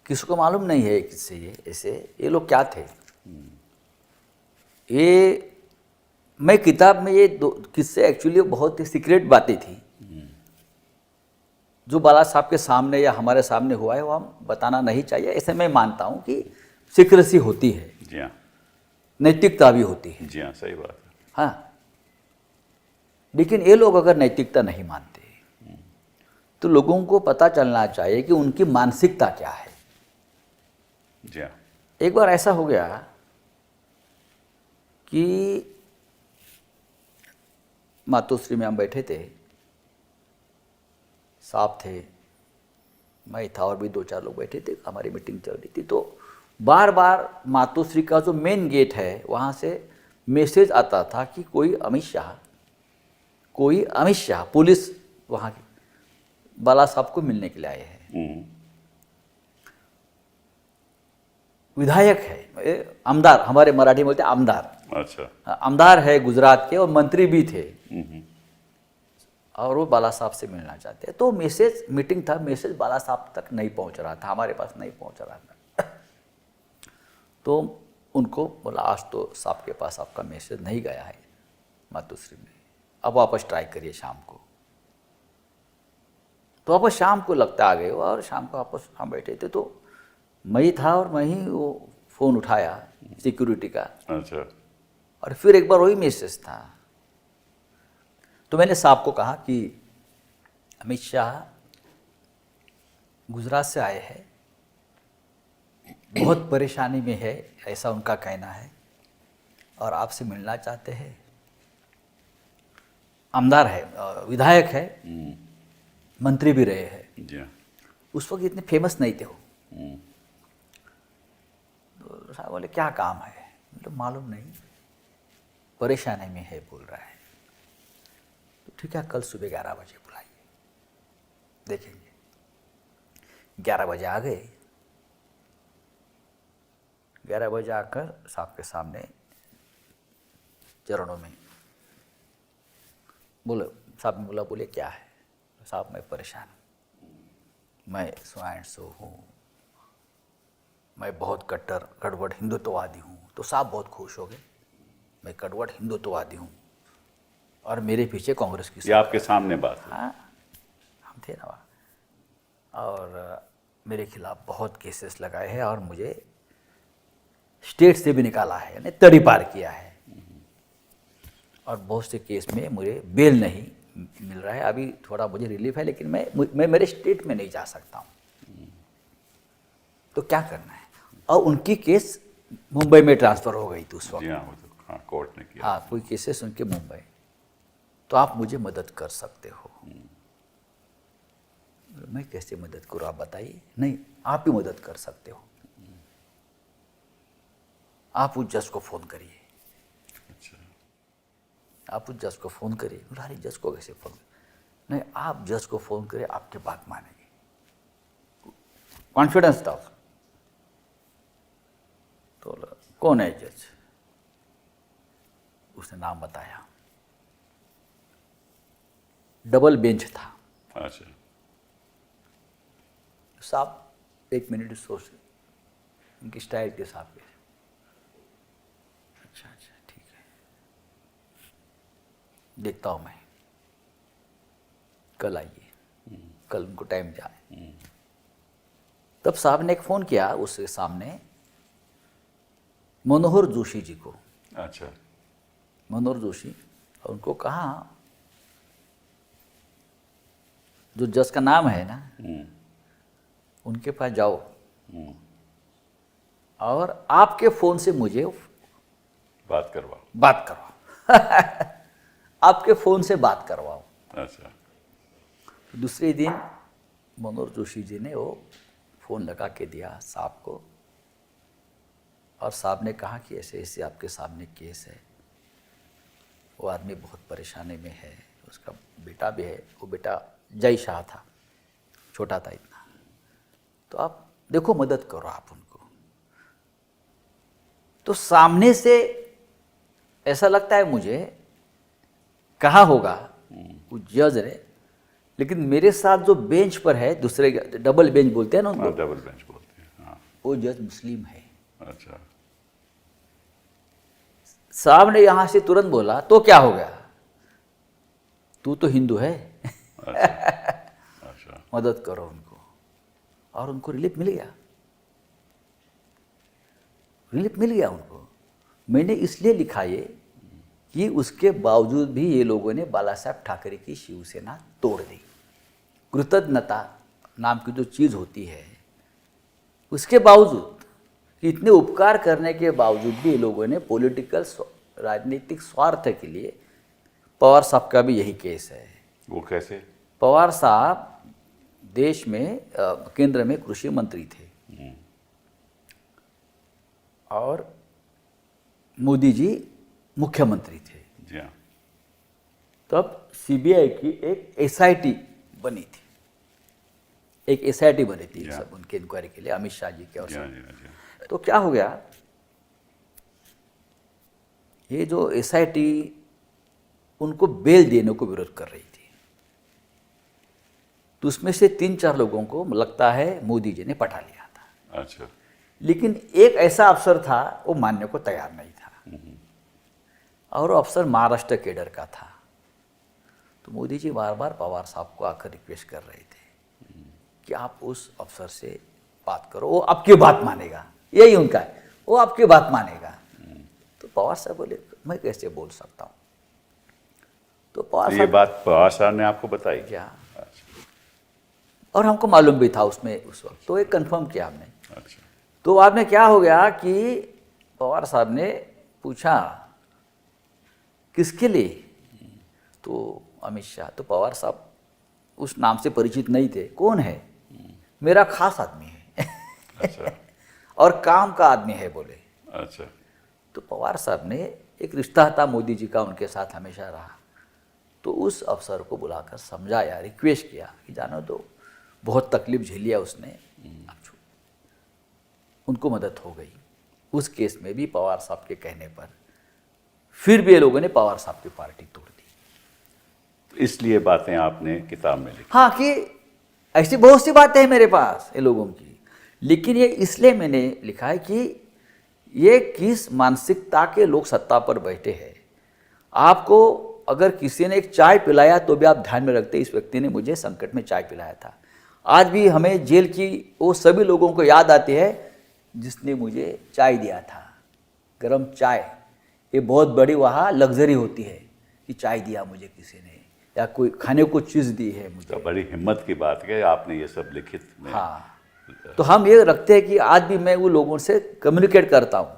किसी को मालूम नहीं है किससे ये ऐसे, ये लोग क्या थे। ये मैं किताब में ये दो किस्से एक्चुअली बहुत ही सीक्रेट बातें थी, जो बाला साहब के सामने या हमारे सामने हुआ है वो हम बताना नहीं चाहिए, ऐसे मैं मानता हूँ कि सीक्रेसी होती है, जी हाँ। नैतिकता भी होती है। जी हाँ, सही बात है। हाँ, लेकिन ये लोग अगर नैतिकता नहीं मानते तो लोगों को पता चलना चाहिए कि उनकी मानसिकता क्या है। जी हाँ। एक बार ऐसा हो गया कि मातोश्री में हम बैठे थे, साहब थे, मैं था और भी 2-4 लोग बैठे थे, हमारी मीटिंग चल रही थी। तो बार बार मातोश्री का जो मेन गेट है वहाँ से मैसेज आता था कि कोई अमित शाह पुलिस वहाँ की बाला साहब को मिलने के लिए आए हैं। विधायक है, आमदार, हमारे मराठी में बोलते हैं आमदार। अच्छा। आमदार है गुजरात के और मंत्री भी थे, और वो बाला साहब से मिलना चाहते हैं। तो मैसेज, मीटिंग था, मैसेज बाला साहब तक नहीं पहुंच रहा था, हमारे पास नहीं पहुंच रहा था। तो उनको बोला आज तो साहब के पास आपका मैसेज नहीं गया है मातोश्री में, अब वापस ट्राई करिए शाम को। तो वापस शाम को लगता आ गए, और शाम को वापस हम बैठे थे, तो मैं ही था और मैं ही वो फ़ोन उठाया सिक्योरिटी का। अच्छा। और फिर एक बार वही मैसेज था। तो मैंने साहब को कहा कि अमित शाह गुजरात से आए हैं, बहुत परेशानी में है, ऐसा उनका कहना है, और आपसे मिलना चाहते हैं। आमदार है, विधायक है, मंत्री भी रहे हैं। जी हाँ। उस वक्त इतने फेमस नहीं थे वो। तो साहब बोले क्या काम है, मतलब मालूम नहीं, परेशानी में है बोल रहा है। तो ठीक है, कल सुबह 11 बजे बुलाइए, देखेंगे। 11 बजे आ गए। 11 बजे आकर साहब के सामने चरणों में बोले, साहब ने बोला, बोले क्या है? साहब मैं परेशान हूँ, मैं स्वाइन सो हूँ, मैं बहुत कट्टर कड़वट हिंदुत्ववादी हूँ। तो साहब बहुत खुश हो गए, मैं कड़वट हिंदुत्ववादी हूँ और मेरे पीछे कांग्रेस की ये आपके सामने बात है। हाँ, हम थे ना वहाँ, और मेरे खिलाफ बहुत केसेस लगाए हैं और मुझे स्टेट से भी निकाला है, यानी तड़ी पार किया है, और बहुत से केस में मुझे बेल नहीं मिल रहा है। अभी थोड़ा मुझे रिलीफ है, लेकिन मैं मेरे स्टेट में नहीं जा सकता हूँ। तो क्या करना है? और उनकी केस मुंबई में ट्रांसफ़र हो गई थी उस वक्त। जी हाँ, वो तो हाँ कोर्ट ने किया। हाँ, कोई केसेस उनके मुंबई। तो आप मुझे मदद कर सकते हो। मैं कैसे मदद करूँ आप बताइए? नहीं, आप ही मदद कर सकते हो। आप उस जज को फ़ोन करिए। अच्छा। आप उस जज को फ़ोन करिए। बोला, अरे जज को कैसे फ़ोन? नहीं, आप जज को फ़ोन करिए, आपकी बात मानेंगे। कॉन्फिडेंस था उसको। तो बोला, कौन है जज? उसने नाम बताया। डबल बेंच था। अच्छा। साहब 1 मिनट सोच, उनकी स्टाइल के साहब के। अच्छा अच्छा, ठीक है, देखता हूँ मैं, कल आइए। कल उनको टाइम जाए। तब साहब ने एक फ़ोन किया उसके सामने मनोहर जोशी जी को। अच्छा। मनोहर जोशी, और उनको कहा, जो जज का नाम है ना, उनके पास जाओ और आपके फ़ोन से मुझे बात करवाओ। बात करवाओ। आपके फ़ोन से बात करवाओ। अच्छा। दूसरे दिन मनोहर जोशी जी ने वो फ़ोन लगा के दिया साहब को, और साहब ने कहा कि ऐसे ऐसे आपके सामने केस है, वो आदमी बहुत परेशानी में है, उसका बेटा भी है, वो बेटा जय शाह था, छोटा था इतना, तो आप देखो मदद करो आप उनको। तो सामने से ऐसा लगता है मुझे, कहा होगा कुछ जज ने, लेकिन मेरे साथ जो बेंच पर है, दूसरे डबल बेंच बोलते हैं ना उनको, हाँ, डबल बेंच बोलते हैं। हाँ। वो जज मुस्लिम है। अच्छा। साहब ने यहां से तुरंत बोला, तो क्या हो गया, तू तो हिंदू है। अच्छा। अच्छा। मदद करो उनको। और उनको रिलीफ मिल गया, रिलीफ मिल गया उनको। मैंने इसलिए लिखा ये कि उसके बावजूद भी ये लोगों ने बाला साहब ठाकरे की शिवसेना तोड़ दी। कृतज्ञता नाम की जो चीज़ होती है, उसके बावजूद, कि इतने उपकार करने के बावजूद भी ये लोगों ने पॉलिटिकल राजनीतिक स्वार्थ के लिए, पवार साहब का भी यही केस है। वो कैसे? पवार साहब देश में केंद्र में कृषि मंत्री थे, और मोदी जी मुख्यमंत्री थे। जी हाँ। तब सीबीआई की एक एसआईटी बनी थी, एक एसआईटी बनी थी जी हाँ। सब उनके इंक्वायरी के लिए, अमित शाह जी के और जी हाँ, सब। जी हाँ, जी हाँ। तो क्या हो गया, ये जो एसआईटी उनको बेल देने को विरोध कर रही थी, तो उसमें से 3-4 लोगों को लगता है मोदी जी ने पटा लिया था। अच्छा। लेकिन एक ऐसा अफसर था, वो मानने को तैयार नहीं था, और वो अफसर महाराष्ट्र केडर का था। तो मोदी जी बार बार पवार साहब को आकर रिक्वेस्ट कर रहे थे कि आप उस अफसर से बात करो, वो आपकी बात मानेगा, यही उनका है, वो आपकी बात मानेगा। तो पवार साहब बोले, मैं कैसे बोल सकता हूँ? तो पवार तो ये साहब, बात पवार साहब ने आपको बताई? क्या, अच्छा। और हमको मालूम भी था उसमें उस वक्त, तो ये कंफर्म किया हमने। अच्छा। तो बाद में क्या हो गया कि पवार साहब ने पूछा किसके लिए, तो अमित शाह। तो पवार साहब उस नाम से परिचित नहीं थे, कौन है, मेरा खास आदमी है अच्छा और काम का आदमी है बोले। अच्छा। तो पवार साहब ने, एक रिश्ता था मोदी जी का उनके साथ हमेशा रहा, तो उस अफसर को बुलाकर समझाया, रिक्वेस्ट किया कि जानो तो बहुत तकलीफ झेली है उसने, अब छोड़। उनको मदद हो गई। उस केस में भी पवार साहब के कहने पर फिर भी ये लोगों ने पवार साहब की पार्टी तोड़ दी। तो इसलिए बातें आपने किताब में लिखी। हाँ, कि ऐसी बहुत सी बातें हैं मेरे पास ये लोगों की, लेकिन ये इसलिए मैंने लिखा है कि ये किस मानसिकता के लोग सत्ता पर बैठे हैं। आपको अगर किसी ने एक चाय पिलाया तो भी आप ध्यान में रखते इस व्यक्ति ने मुझे संकट में चाय पिलाया था। आज भी हमें जेल की वो सभी लोगों को याद आती है जिसने मुझे चाय दिया था, गरम चाय। ये बहुत बड़ी वहाँ लग्जरी होती है कि चाय दिया मुझे किसी ने, या कोई खाने को चीज़ दी है मुझे। तो बड़ी हिम्मत की बात है आपने ये सब लिखित में। हाँ, तो हम ये रखते हैं कि आज भी मैं वो लोगों से कम्युनिकेट करता हूँ।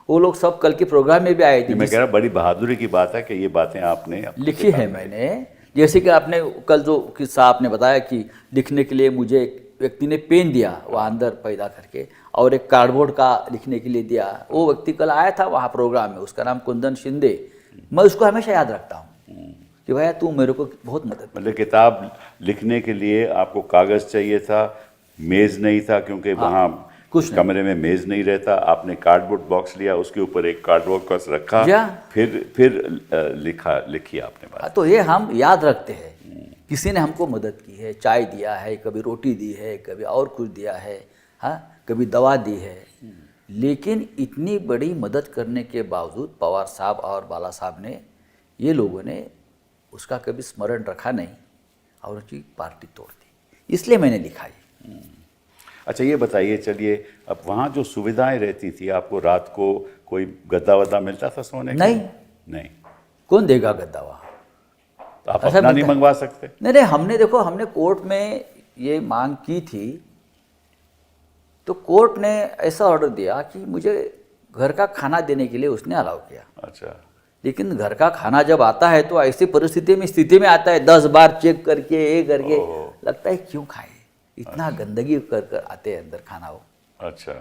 वो लोग सब कल के प्रोग्राम में भी आए थे। मैं कह रहा बड़ी बहादुरी की बात है कि ये बातें आपने लिखी है मैंने। जैसे कि आपने कल जो किस्सा आपने बताया कि लिखने के लिए मुझे एक व्यक्ति ने पेन दिया वहाँ अंदर पैदा करके, और एक कार्डबोर्ड का लिखने के लिए दिया। वो व्यक्ति कल आया था वहाँ प्रोग्राम में, उसका नाम कुंदन शिंदे। मैं उसको हमेशा याद रखता हूँ कि भैया तू मेरे को बहुत मदद। मतलब किताब लिखने के लिए आपको कागज़ चाहिए था, मेज़ नहीं था, क्योंकि वहाँ कुछ कमरे में मेज़ नहीं रहता। आपने कार्डबोर्ड बॉक्स लिया, उसके ऊपर एक कार्डबोर्ड बॉक्स रखा, फिर लिखी आपने बात। तो ये हम याद रखते हैं, किसी ने हमको मदद की है, चाय दिया है, कभी रोटी दी है, कभी और कुछ दिया है, हाँ, कभी दवा दी है। लेकिन इतनी बड़ी मदद करने के बावजूद पवार साहब और बाला साहब ने, ये लोगों ने उसका कभी स्मरण रखा नहीं और उसकी पार्टी तोड़ दी। इसलिए मैंने लिखा है। अच्छा, ये बताइए, चलिए, अब वहाँ जो सुविधाएं रहती थी, आपको रात को कोई गद्दा वद्दा मिलता था सोने के? नहीं। कौन देगा गद्दा वहाँ? तो आप अपना नहीं मंगवा सकते? नहीं, हमने कोर्ट में ये मांग की थी, तो कोर्ट ने ऐसा ऑर्डर दिया कि मुझे घर का खाना देने के लिए उसने अलाउ किया। अच्छा। लेकिन घर का खाना जब आता है तो ऐसी स्थिति में आता है, 10 बार चेक करके, ये करके, लगता है क्यों खाए, इतना गंदगी कर आते हैं अंदर खाना वो। अच्छा।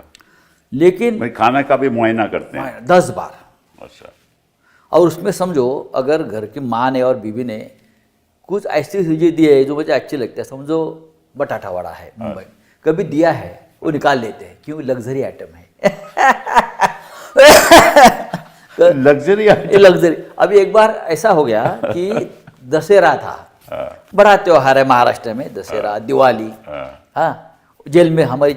लेकिन भाई खाना का भी मुआयना करते हैं 10 बार। अच्छा। और उसमें समझो अगर घर की माँ ने और बीवी ने कुछ ऐसी चीज़ें दी है जो मुझे अच्छी लगती है, समझो बटाटा वड़ा है मुंबई, कभी दिया है, वो निकाल लेते हैं, क्यों, लग्जरी आइटम है लग्जरी। अभी एक बार ऐसा हो गया कि दशहरा था, बड़ा त्योहार है महाराष्ट्र में, दशहरा, दिवाली, हाँ, जेल में हमारी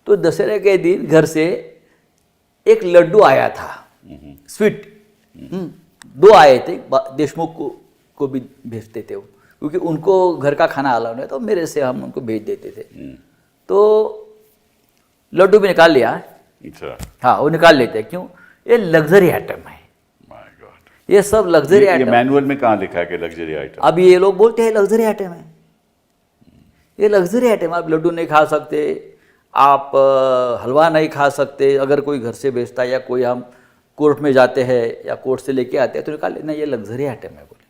तो दशहरे के दिन घर से एक लड्डू आया था, स्वीट, 2 आए थे, देशमुख को भी भेजते थे वो, क्योंकि उनको घर का खाना अलाउ नहीं, तो मेरे से हम उनको भेज देते थे। तो लड्डू भी निकाल लिया। अच्छा। हाँ, वो निकाल लेते हैं, क्यों, ये लग्जरी आइटम है। माय गॉड, ये सब लग्जरी आइटम। ये मैनुअल में कहाँ लिखा है कि लग्जरी आइटम? अब ये लोग बोलते हैं लग्जरी आइटम है, ये लग्जरी आइटम। आप लड्डू नहीं खा सकते, आप हलवा नहीं खा सकते, अगर कोई घर से भेजता है या कोई हम कोर्ट में जाते हैं या कोर्ट से लेके आते हैं तो निकाल लेना, ये लग्जरी आइटम है बोले।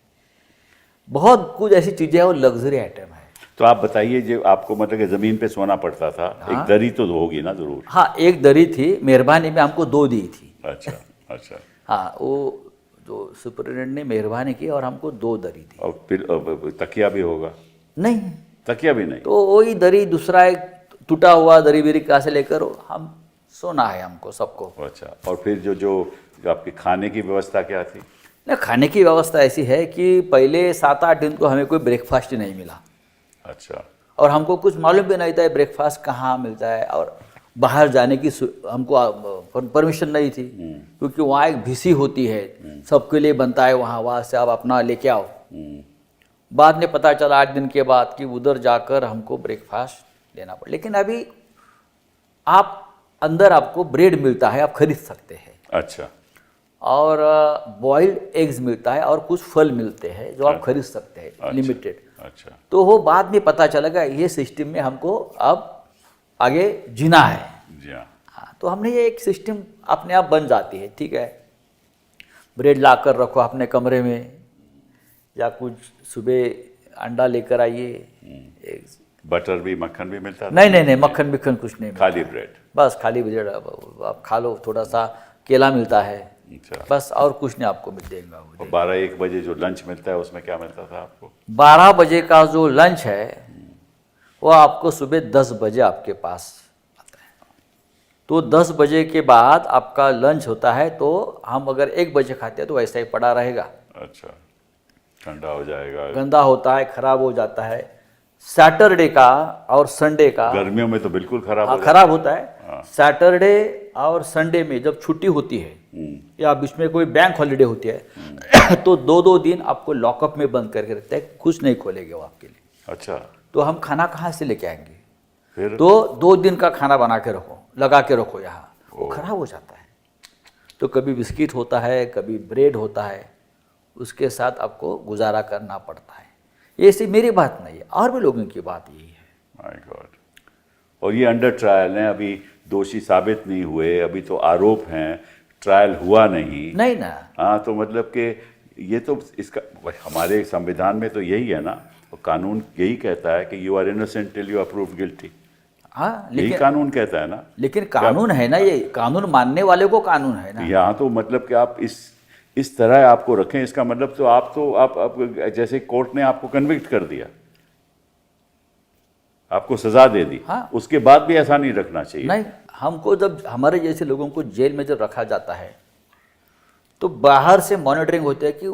बहुत कुछ ऐसी चीज़ें हैं वो लग्जरी आइटम है। तो आप बताइए, जो आपको मतलब कि ज़मीन पे सोना पड़ता था, एक दरी तो होगी ना जरूर? हाँ, एक दरी थी, मेहरबानी में हमको 2 दी थी। अच्छा अच्छा। हाँ, वो जो सुपरिटेंडेंट ने मेहरबानी की और हमको 2 दरी थी। और फिर तकिया भी होगा? नहीं, तकिया भी नहीं। तो वही दरी, दूसरा एक टूटा हुआ दरी बिरी कहाँ से लेकर हम सोना है हमको सबको। अच्छा। और फिर जो आपकी खाने की व्यवस्था क्या थी? ना, खाने की व्यवस्था ऐसी है कि पहले 7-8 दिन को हमें कोई ब्रेकफास्ट ही नहीं मिला। अच्छा। और हमको कुछ मालूम भी नहीं था ब्रेकफास्ट कहाँ मिलता है, और बाहर जाने की हमको परमिशन नहीं थी, क्योंकि वहाँ एक भीसी होती है, सबके लिए बनता है वहाँ से आप अपना लेके आओ। बाद में पता चला 8 दिन के बाद कि उधर जाकर हमको ब्रेकफास्ट लेना पड़ा। लेकिन अभी आप अंदर आपको ब्रेड मिलता है, आप खरीद सकते हैं। अच्छा। और बॉइल्ड एग्स मिलता है और कुछ फल मिलते हैं जो आप खरीद सकते हैं। अच्छा, लिमिटेड। अच्छा। तो वो बाद में पता चलेगा ये सिस्टम में हमको अब आगे जीना है। जी हाँ। हाँ, तो हमने ये एक सिस्टम अपने आप बन जाती है, ठीक है, ब्रेड ला कर रखो अपने कमरे में, या कुछ सुबह अंडा लेकर आइए, बटर भी, मक्खन भी मिलता था? नहीं, मक्खन बिक्खन कुछ नहीं मिलता। खाली ब्रेड? बस खाली ब्रेड आप खा लो, थोड़ा सा केला मिलता है, अच्छा। बस, और कुछ नहीं आपको मिल देगा। और 12-1 बजे जो लंच मिलता है उसमें क्या मिलता था आपको? 12 बजे का जो लंच है वो आपको सुबह 10 बजे आपके पास आता है। तो 10 बजे के बाद आपका लंच होता है, तो हम अगर 1 बजे खाते हैं तो वैसा ही पड़ा रहेगा। अच्छा, ठंडा हो जाएगा, गंदा होता है, खराब हो जाता है। सैटरडे का और संडे का, गर्मियों में तो बिल्कुल खराब हो हाँ, जाता खराब होता है। हाँ। सैटरडे और संडे में जब छुट्टी होती है या बीच में कोई बैंक हॉलीडे होती है तो 2-2 दिन आपको लॉकअप में बंद करके रखते हैं, कुछ नहीं खोलेंगे वो आपके लिए। अच्छा, तो हम खाना कहाँ से लेके आएंगे? फिर तो 2 दिन का खाना बना के रखो, लगा के रखो यहाँ, वो खराब हो जाता है। तो कभी बिस्किट होता है, कभी ब्रेड होता है, उसके साथ आपको गुजारा करना पड़ता है। ये सिर्फ मेरी बात नहीं है, और भी लोगों की बात यही है। My God. और ये अंडर ट्रायल हैं, अभी दोषी साबित नहीं हुए, अभी तो आरोप हैं, ट्रायल हुआ नहीं ना। हाँ, तो मतलब कि ये तो इसका हमारे संविधान में तो यही है ना, और कानून यही कहता है कि you are innocent till you are proved guilty. हाँ, यही कानून कहता है ना। लेकिन कानून है ना, ये कानून मानने वाले को कानून है ना। यहाँ तो मतलब कि आप इस तरह आपको रखें, इसका मतलब तो आप जैसे कोर्ट ने आपको कन्विक्ट कर दिया, आपको सजा दे दी, हाँ। उसके बाद भी ऐसा नहीं रखना चाहिए। नहीं, हमको जब हमारे जैसे लोगों को जेल में जब रखा जाता है तो बाहर से मॉनिटरिंग होती है कि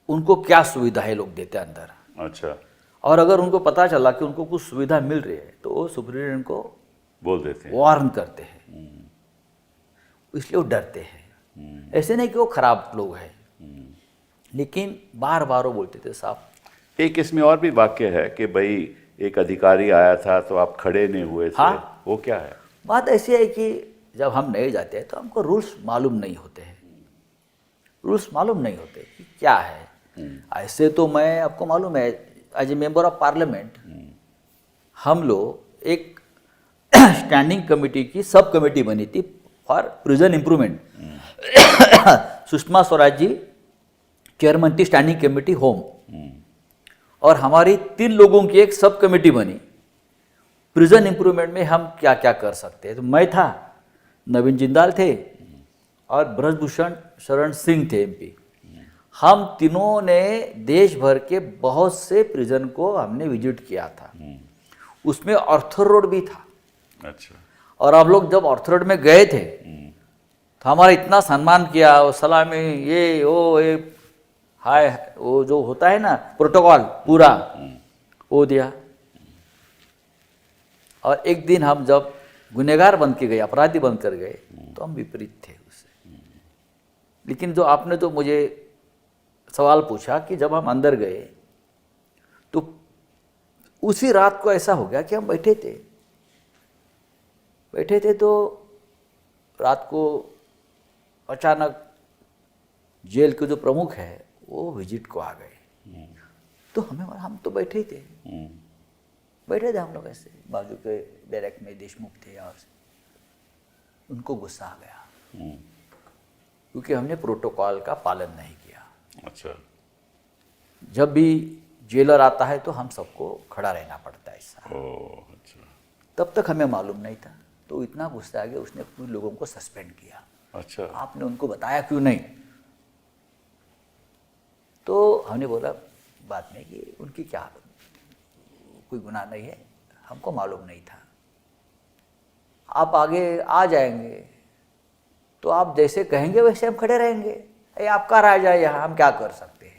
उनको क्या सुविधा है लोग देते हैं अंदर। अच्छा, और अगर उनको पता चला कि उनको कुछ सुविधा मिल रही है तो वो सुप्रीटेंडेंट को बोल देते हैं, वार्न करते हैं, इसलिए वो डरते हैं। ऐसे नहीं कि वो खराब लोग हैं, लेकिन बार बार वो बोलते थे साहब। एक इसमें और भी वाक्य है कि भाई एक अधिकारी आया था तो आप खड़े नहीं हुए थे। हाँ। वो क्या है? बात ऐसी है कि जब हम नए जाते हैं तो हमको रूल्स मालूम नहीं होते हैं, रूल्स मालूम नहीं होते कि क्या है। ऐसे तो मैं, आपको मालूम है, as a member of parliament हम लोग एक स्टैंडिंग कमेटी की सब कमेटी बनी थी for prison improvement. Sushma Swaraj ji chairman थी स्टैंडिंग कमेटी होम, और हमारी 3 लोगों की एक सब कमेटी बनी प्रिजन इम्प्रूवमेंट में हम क्या क्या कर सकते हैं। तो मैं था, नवीन जिंदाल थे, और ब्रजभूषण शरण सिंह थे MP। हम तीनों ने देश भर के बहुत से प्रिजन को हमने विजिट किया था, उसमें ऑर्थर रोड भी था। अच्छा, और आप लोग जब ऑर्थर रोड में गए थे तो हमारा इतना सम्मान किया, वो सलामी, ये वो, ये हाय, वो जो होता है ना प्रोटोकॉल पूरा, वो दिया। और एक दिन हम जब गुनहगार बन के गए, अपराधी बन कर गए, तो हम विपरीत थे उससे। लेकिन जो आपने तो मुझे सवाल पूछा कि जब हम अंदर गए तो उसी रात को ऐसा हो गया कि हम बैठे थे तो रात को अचानक जेल के जो प्रमुख है वो विजिट को आ गए। तो हम तो बैठे ही थे, हम लोग ऐसे बाजू के बैरक में देशमुख थे, और उनको गुस्सा आ गया क्योंकि हमने प्रोटोकॉल का पालन नहीं किया। अच्छा, जब भी जेलर आता है तो हम सबको खड़ा रहना पड़ता है ऐसा। ओह अच्छा, तब तक हमें मालूम नहीं था, तो इतना गुस्सा आ गया, उसने कुछ लोगों को सस्पेंड किया। अच्छा, आपने उनको बताया क्यों नहीं? तो हमने बोला बाद में कि उनकी क्या, कोई गुनाह नहीं है, हमको मालूम नहीं था, आप आगे आ जाएंगे तो आप जैसे कहेंगे वैसे हम खड़े रहेंगे, ये आपका राज है, यहाँ हम क्या कर सकते हैं।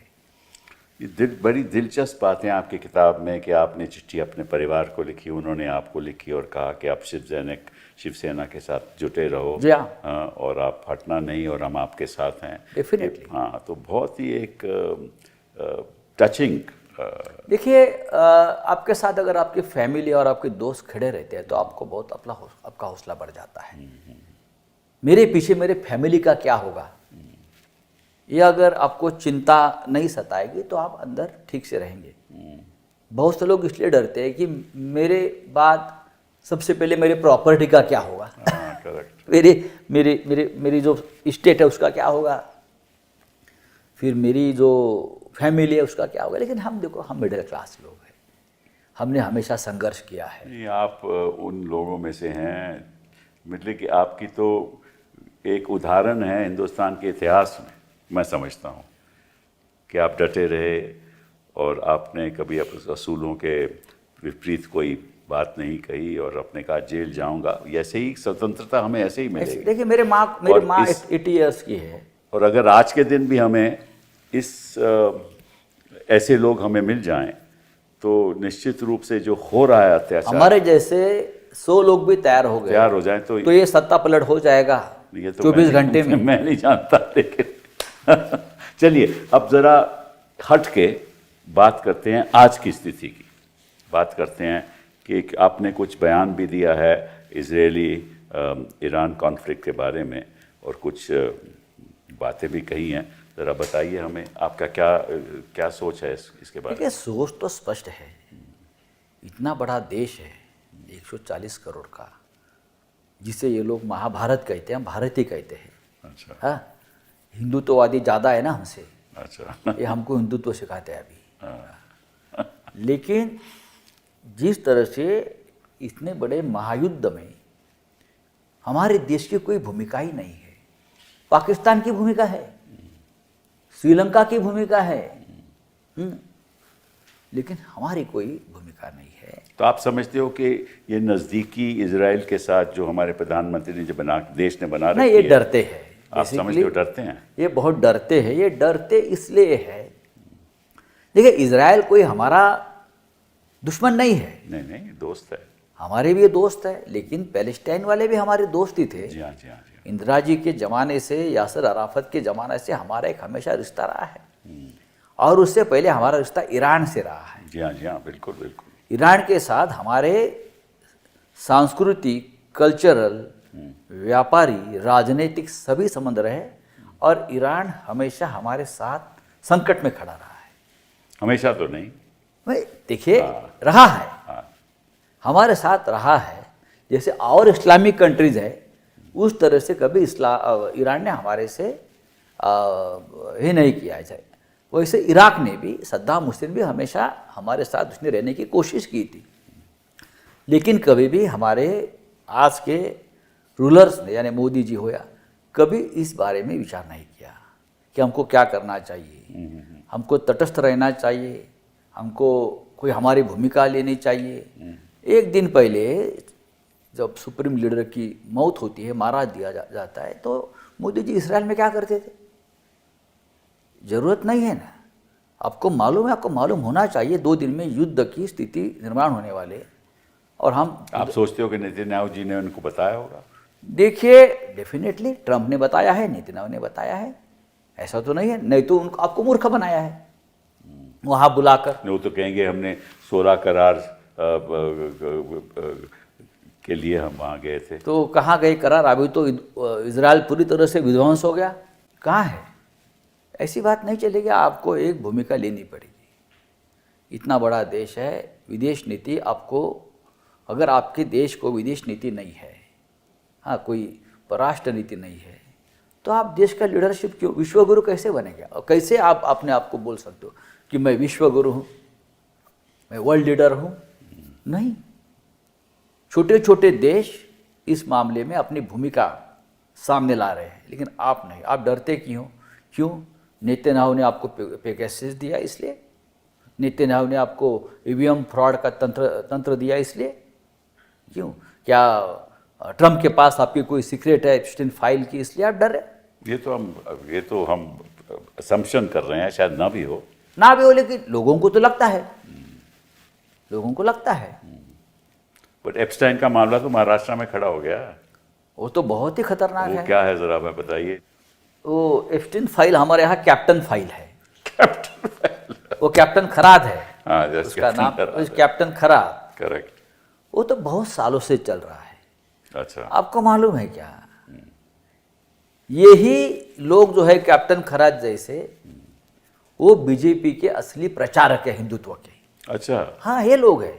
ये बड़ी दिलचस्प बातें आपकी किताब में कि आपने चिट्ठी अपने परिवार को लिखी, उन्होंने आपको लिखी और कहा कि आप शिवसेना के साथ जुटे रहो। जी हाँ। हाँ, और आप हटना नहीं, और हम आपके साथ हैं। डेफिनेटली। हाँ, तो बहुत ही एक टचिंग। देखिए, आपके साथ अगर आपकी फैमिली और आपके दोस्त खड़े रहते हैं तो आपको बहुत आपका हौसला बढ़ जाता है। मेरे पीछे मेरे फैमिली का क्या होगा, ये अगर आपको चिंता नहीं सताएगी तो आप अंदर ठीक से रहेंगे। बहुत से लोग इसलिए डरते हैं कि मेरे बाद सबसे पहले मेरे प्रॉपर्टी का क्या होगा। करेक्ट। मेरी जो स्टेट है उसका क्या होगा, फिर मेरी जो फैमिली है उसका क्या होगा। लेकिन हम देखो, हम मिडिल क्लास लोग हैं, हमने हमेशा संघर्ष किया है। नहीं, आप उन लोगों में से हैं, मतलब कि आपकी तो एक उदाहरण है हिंदुस्तान के इतिहास में, मैं समझता हूँ कि आप डटे रहे और आपने कभी असूलों के विपरीत कोई बात नहीं कही और अपने कहा जेल जाऊंगा। ऐसे ही स्वतंत्रता हमें ऐसे ही मिलेगी। देखिए, मेरी माँ 80 ईयर्स की है, और अगर आज के दिन भी हमें ऐसे लोग हमें मिल जाएं तो निश्चित रूप से जो हो रहा है अत्याचार, हमारे जैसे 100 लोग भी तैयार हो जाएं तो ये सत्ता पलट हो जाएगा ये तो 24 घंटे में। मैं नहीं जानता, लेकिन चलिए अब जरा हट के बात करते हैं आज की स्थिति की। बात करते हैं कि आपने कुछ बयान भी दिया है इजरायली ईरान कॉन्फ्लिक्ट के बारे में और कुछ बातें भी कही हैं। ज़रा बताइए हमें, आपका क्या सोच है इसके बारे में? देखिए, सोच तो स्पष्ट है। इतना बड़ा देश है 140 करोड़ का, जिसे ये लोग महाभारत कहते हैं, हम भारत ही कहते हैं। अच्छा। हाँ, हिंदुत्ववादी ज़्यादा है ना हमसे। अच्छा। ये हमको हिंदुत्व सिखाते हैं अभी। लेकिन जिस तरह से इतने बड़े महायुद्ध में हमारे देश की कोई भूमिका ही नहीं है। पाकिस्तान की भूमिका है, श्रीलंका की भूमिका है, लेकिन हमारी कोई भूमिका नहीं है। तो आप समझते हो कि ये नज़दीकी इजराइल के साथ जो हमारे प्रधानमंत्री ने जो देश ने बना रखी है, नहीं, ये डरते हैं। आप समझते हो डरते हैं? ये बहुत डरते हैं। ये डरते इसलिए है, देखिए, इजराइल कोई हमारा दुश्मन नहीं है। नहीं, दोस्त है, हमारे भी दोस्त है, लेकिन पैलेस्टाइन वाले भी हमारे दोस्त ही थे। जी हाँ, जी हाँ, जी हाँ। इंदिरा जी के ज़माने से, यासर अराफत के ज़माने से हमारा एक हमेशा रिश्ता रहा है, और उससे पहले हमारा रिश्ता ईरान से रहा है। जी हाँ, जी हाँ, बिल्कुल बिल्कुल। ईरान के साथ हमारे सांस्कृतिक, कल्चरल, व्यापारी, राजनीतिक सभी संबंध रहे, और ईरान हमेशा हमारे साथ संकट में खड़ा रहा है। हमेशा तो नहीं, भाई देखिए, रहा है, हाँ। हमारे साथ रहा है। जैसे और इस्लामिक कंट्रीज है, उस तरह से कभी ईरान ने हमारे से ही नहीं किया है। वैसे इराक ने भी, सद्दाम हुसैन भी हमेशा हमारे साथ उसने रहने की कोशिश की थी, लेकिन कभी भी हमारे आज के रूलर्स ने, यानी मोदी जी हो या, कभी इस बारे में विचार नहीं किया कि हमको क्या करना चाहिए, हमको तटस्थ रहना चाहिए, हमको कोई हमारी भूमिका लेनी चाहिए। एक दिन पहले जब सुप्रीम लीडर की मौत होती है, मारा दिया जाता है, तो मोदी जी इसराइल में क्या करते थे? ज़रूरत नहीं है ना, आपको मालूम है, आपको मालूम होना चाहिए 2 दिन में युद्ध की स्थिति निर्माण होने वाले। और हम, आप सोचते हो कि नेतन्याहू जी ने उनको बताया होगा? देखिए, डेफिनेटली ट्रंप ने बताया है, नेतन्याहू ने बताया है, ऐसा तो नहीं है। नहीं तो उनको आपको मूर्ख बनाया है वहाँ बुलाकर। वो तो कहेंगे हमने 16 करार के लिए हम वहाँ गए थे। तो कहाँ गए करार? अभी तो इजराइल पूरी तरह से विध्वंस हो गया, कहाँ है? ऐसी बात नहीं चलेगी, आपको एक भूमिका लेनी पड़ेगी। इतना बड़ा देश है, विदेश नीति आपको, अगर आपके देश को विदेश नीति नहीं है, हाँ, कोई परराष्ट्र नीति नहीं है, तो आप देश का लीडरशिप क्यों, विश्वगुरु कैसे बनेंगे? और कैसे आप अपने आप को बोल सकते हो कि मैं विश्वगुरु हूँ, मैं वर्ल्ड लीडर हूँ? नहीं। छोटे छोटे देश इस मामले में अपनी भूमिका सामने ला रहे हैं, लेकिन आप नहीं। आप डरते क्यों? नेतन्याहू ने आपको पेगासस दिया इसलिए? नेतन्याहू ने आपको ईवीएम फ्रॉड का तंत्र दिया इसलिए? क्यों? क्या ट्रंप के पास आपकी कोई सीक्रेट है एप्स्टीन फाइल की, इसलिए आप डर रहे? ये तो हम असम्पशन कर रहे हैं, शायद ना भी हो। ना भी हो, लेकिन लोगों को तो लगता है, लोगों को लगता है। बट एप्स्टाइन का मामला तो महाराष्ट्र में खड़ा हो गया। वो तो बहुत ही खतरनाक है। वो क्या है, जरा मैं बताइए। वो एप्स्टीन फाइल हमारे यहाँ कैप्टन फाइल है। कैप्टन फाइल, वो कैप्टन खराद है। हाँ, उसका नाम कैप्टन खराद। करेक्ट। वो तो बहुत सालों से चल रहा है। अच्छा। आपको मालूम है क्या? यही लोग जो है कैप्टन खराद जैसे, वो बीजेपी के असली प्रचारक है हिंदुत्व के। अच्छा। हाँ, ये लोग हैं।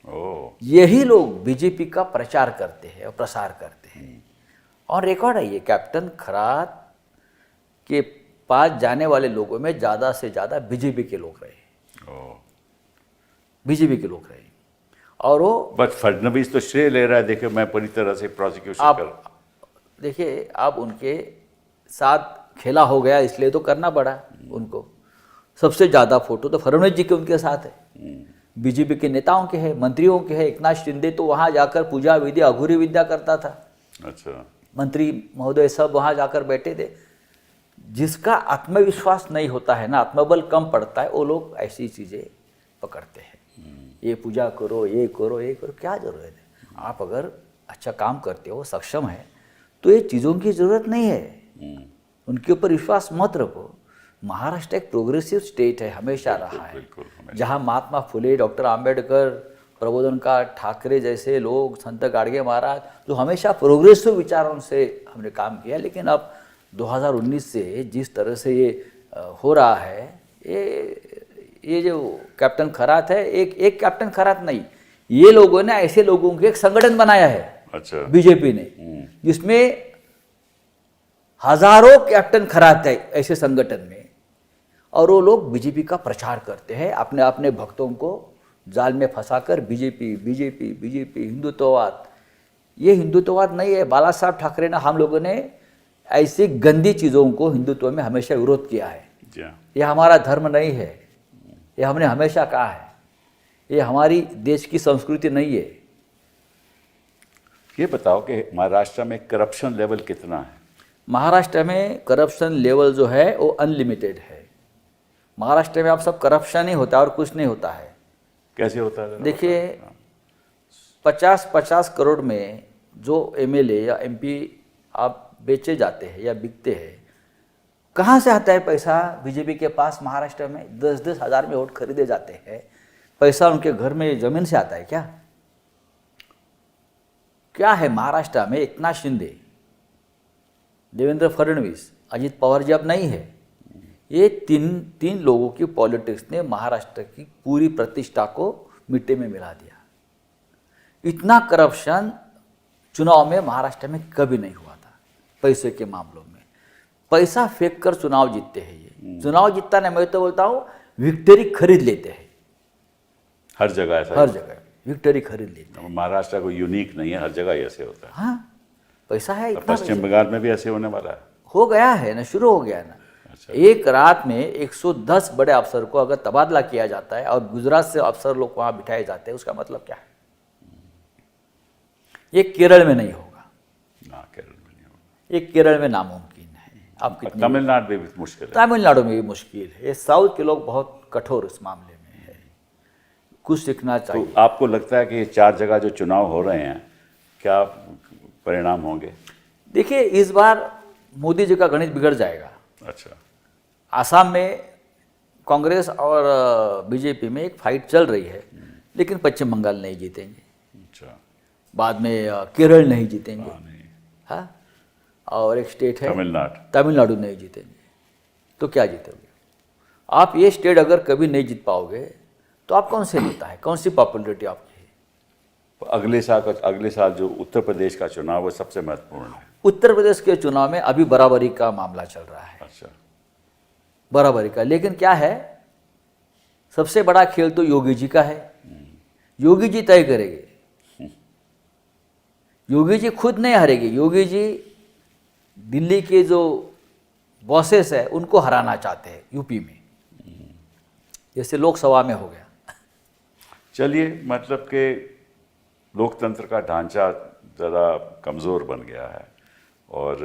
ओह। यही लोग बीजेपी का प्रचार करते हैं और प्रसार करते हैं। हैं। और रिकॉर्ड है ये, कैप्टन खरात के पास जाने वाले लोगों में ज़्यादा से ज़्यादा बीजेपी के लोग रहे, बीजेपी के लोग रहे। और वो बट फडणवीस तो श्रेय ले रहा है, देखिए मैं पूरी तरह से प्रोसिक्यूशन आप कर। देखिए, आप उनके साथ खेला हो गया इसलिए तो करना पड़ा उनको। सबसे ज़्यादा फोटो तो फडणवीस जी के उनके साथ है, बीजेपी के नेताओं के हैं, मंत्रियों के हैं। एकनाथ शिंदे तो वहाँ जाकर पूजा विधि अघोरी विद्या करता था। अच्छा, मंत्री महोदय सब वहाँ जाकर बैठे थे। जिसका आत्मविश्वास नहीं होता है ना, आत्मबल कम पड़ता है, वो लोग ऐसी चीज़ें पकड़ते हैं। ये पूजा करो, ये करो, ये करो, क्या ज़रूरत है? आप अगर अच्छा काम करते हो, सक्षम है, तो ये चीज़ों की ज़रूरत नहीं है। उनके ऊपर विश्वास मत रखो। महाराष्ट्र एक प्रोग्रेसिव स्टेट है, हमेशा रहा है, बिल्कुल, हमेशा। जहाँ महात्मा फुले, डॉक्टर आम्बेडकर, प्रबोधनकार ठाकरे जैसे लोग, संत गाडगे महाराज, जो हमेशा प्रोग्रेसिव विचारों से हमने काम किया। लेकिन अब 2019 से जिस तरह से ये हो रहा है, ये जो कैप्टन खरात है, एक कैप्टन खरात नहीं, ये लोगों ने ऐसे लोगों के एक संगठन बनाया है, अच्छा, बीजेपी ने, जिसमें हजारों कैप्टन खरात है ऐसे संगठन में। और वो लोग बीजेपी का प्रचार करते हैं, अपने अपने भक्तों को जाल में फंसाकर बीजेपी बीजेपी बीजेपी, हिंदुत्ववाद। ये हिंदुत्ववाद नहीं है। बाला साहब ठाकरे ने, हम लोगों ने ऐसी गंदी चीज़ों को हिंदुत्व में हमेशा विरोध किया है। ये हमारा धर्म नहीं है, ये हमने हमेशा कहा है, ये हमारी देश की संस्कृति नहीं है। ये बताओ कि महाराष्ट्र में करप्शन लेवल कितना है? महाराष्ट्र में करप्शन लेवल जो है वो अनलिमिटेड है। महाराष्ट्र में आप सब करप्शन ही होता है और कुछ नहीं होता है। कैसे होता है? देखिए, 50-50 करोड़ में जो एमएलए या एमपी आप बेचे जाते हैं या बिकते हैं, कहाँ से आता है पैसा बीजेपी के पास? महाराष्ट्र में 10-10 हज़ार में वोट खरीदे जाते हैं। पैसा उनके घर में जमीन से आता है क्या? क्या है महाराष्ट्र में? एकनाथ शिंदे, देवेंद्र फडणवीस, अजित पवार जी अब नहीं है। ये तीन लोगों की पॉलिटिक्स ने महाराष्ट्र की पूरी प्रतिष्ठा को मिट्टी में मिला दिया। इतना करप्शन चुनाव में महाराष्ट्र में कभी नहीं हुआ था। पैसे के मामलों में पैसा फेंक कर चुनाव जीतते हैं। ये चुनाव जीतता नहीं, मैं तो बोलता हूँ विक्ट्री खरीद लेते हैं। हर जगह ऐसा, हर जगह विक्ट्री खरीद लेते हैं। महाराष्ट्र को यूनिक नहीं है, हर जगह ऐसे होता है। हाँ, पैसा है इतना। पश्चिम बंगाल में भी ऐसे होने वाला है? हो गया है ना, शुरू हो गया है ना। अच्छा। एक रात में 110 बड़े अफसर को अगर तबादला किया जाता है और गुजरात से अफसर लोग वहाँ बिठाए जाते हैं, उसका मतलब क्या है? ये केरल में नहीं होगा ना, केरल में नहीं होगा। ये केरल में नामुमकिन है। आप कितनी, तमिलनाडु में भी मुश्किल है। तमिलनाडु में भी मुश्किल है। ये साउथ के लोग बहुत कठोर इस मामले में है, कुछ सीखना चाहिए। तो आपको लगता है कि ये 4 जगह जो चुनाव हो रहे हैं, क्या परिणाम होंगे? देखिए, इस बार मोदी जी का गणित बिगड़ जाएगा। अच्छा, आसाम में कांग्रेस और बीजेपी में एक फाइट चल रही है, लेकिन पश्चिम बंगाल नहीं जीतेंगे। अच्छा, बाद में केरल नहीं जीतेंगे। नहीं, हाँ, और एक स्टेट है तमिलनाडु नहीं जीतेंगे। तो क्या जीतोगे आप? ये स्टेट अगर कभी नहीं जीत पाओगे तो आप कौन से नेता है, कौन सी पॉपुलरिटी आपकी है? अगले साल जो उत्तर प्रदेश का चुनाव है सबसे महत्वपूर्ण है। उत्तर प्रदेश के चुनाव में अभी बराबरी का मामला चल रहा है। अच्छा, बराबरी का, लेकिन क्या है, सबसे बड़ा खेल तो योगी जी का है। योगी जी तय करेंगे। योगी जी खुद नहीं हारेंगे। योगी जी दिल्ली के जो बॉसेस है उनको हराना चाहते हैं यूपी में, जैसे लोकसभा में हो गया। चलिए, मतलब कि लोकतंत्र का ढांचा ज़रा कमज़ोर बन गया है और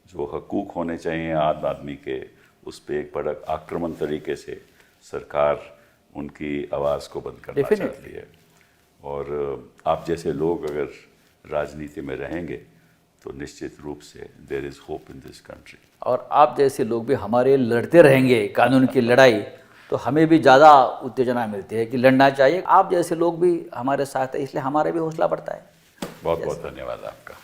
जो हकूक़ होने चाहिए आम आदमी के, उस पर एक बड़ा आक्रमण तरीके से सरकार उनकी आवाज़ को बंद करना चाहती है। और आप जैसे लोग अगर राजनीति में रहेंगे तो निश्चित रूप से there is hope in this country. और आप जैसे लोग भी हमारे लड़ते रहेंगे कानून की लड़ाई, तो हमें भी ज़्यादा उत्तेजना मिलती है कि लड़ना चाहिए। आप जैसे लोग भी हमारे साथ हैं, इसलिए हमारा भी हौसला बढ़ता है। बहुत बहुत धन्यवाद आपका।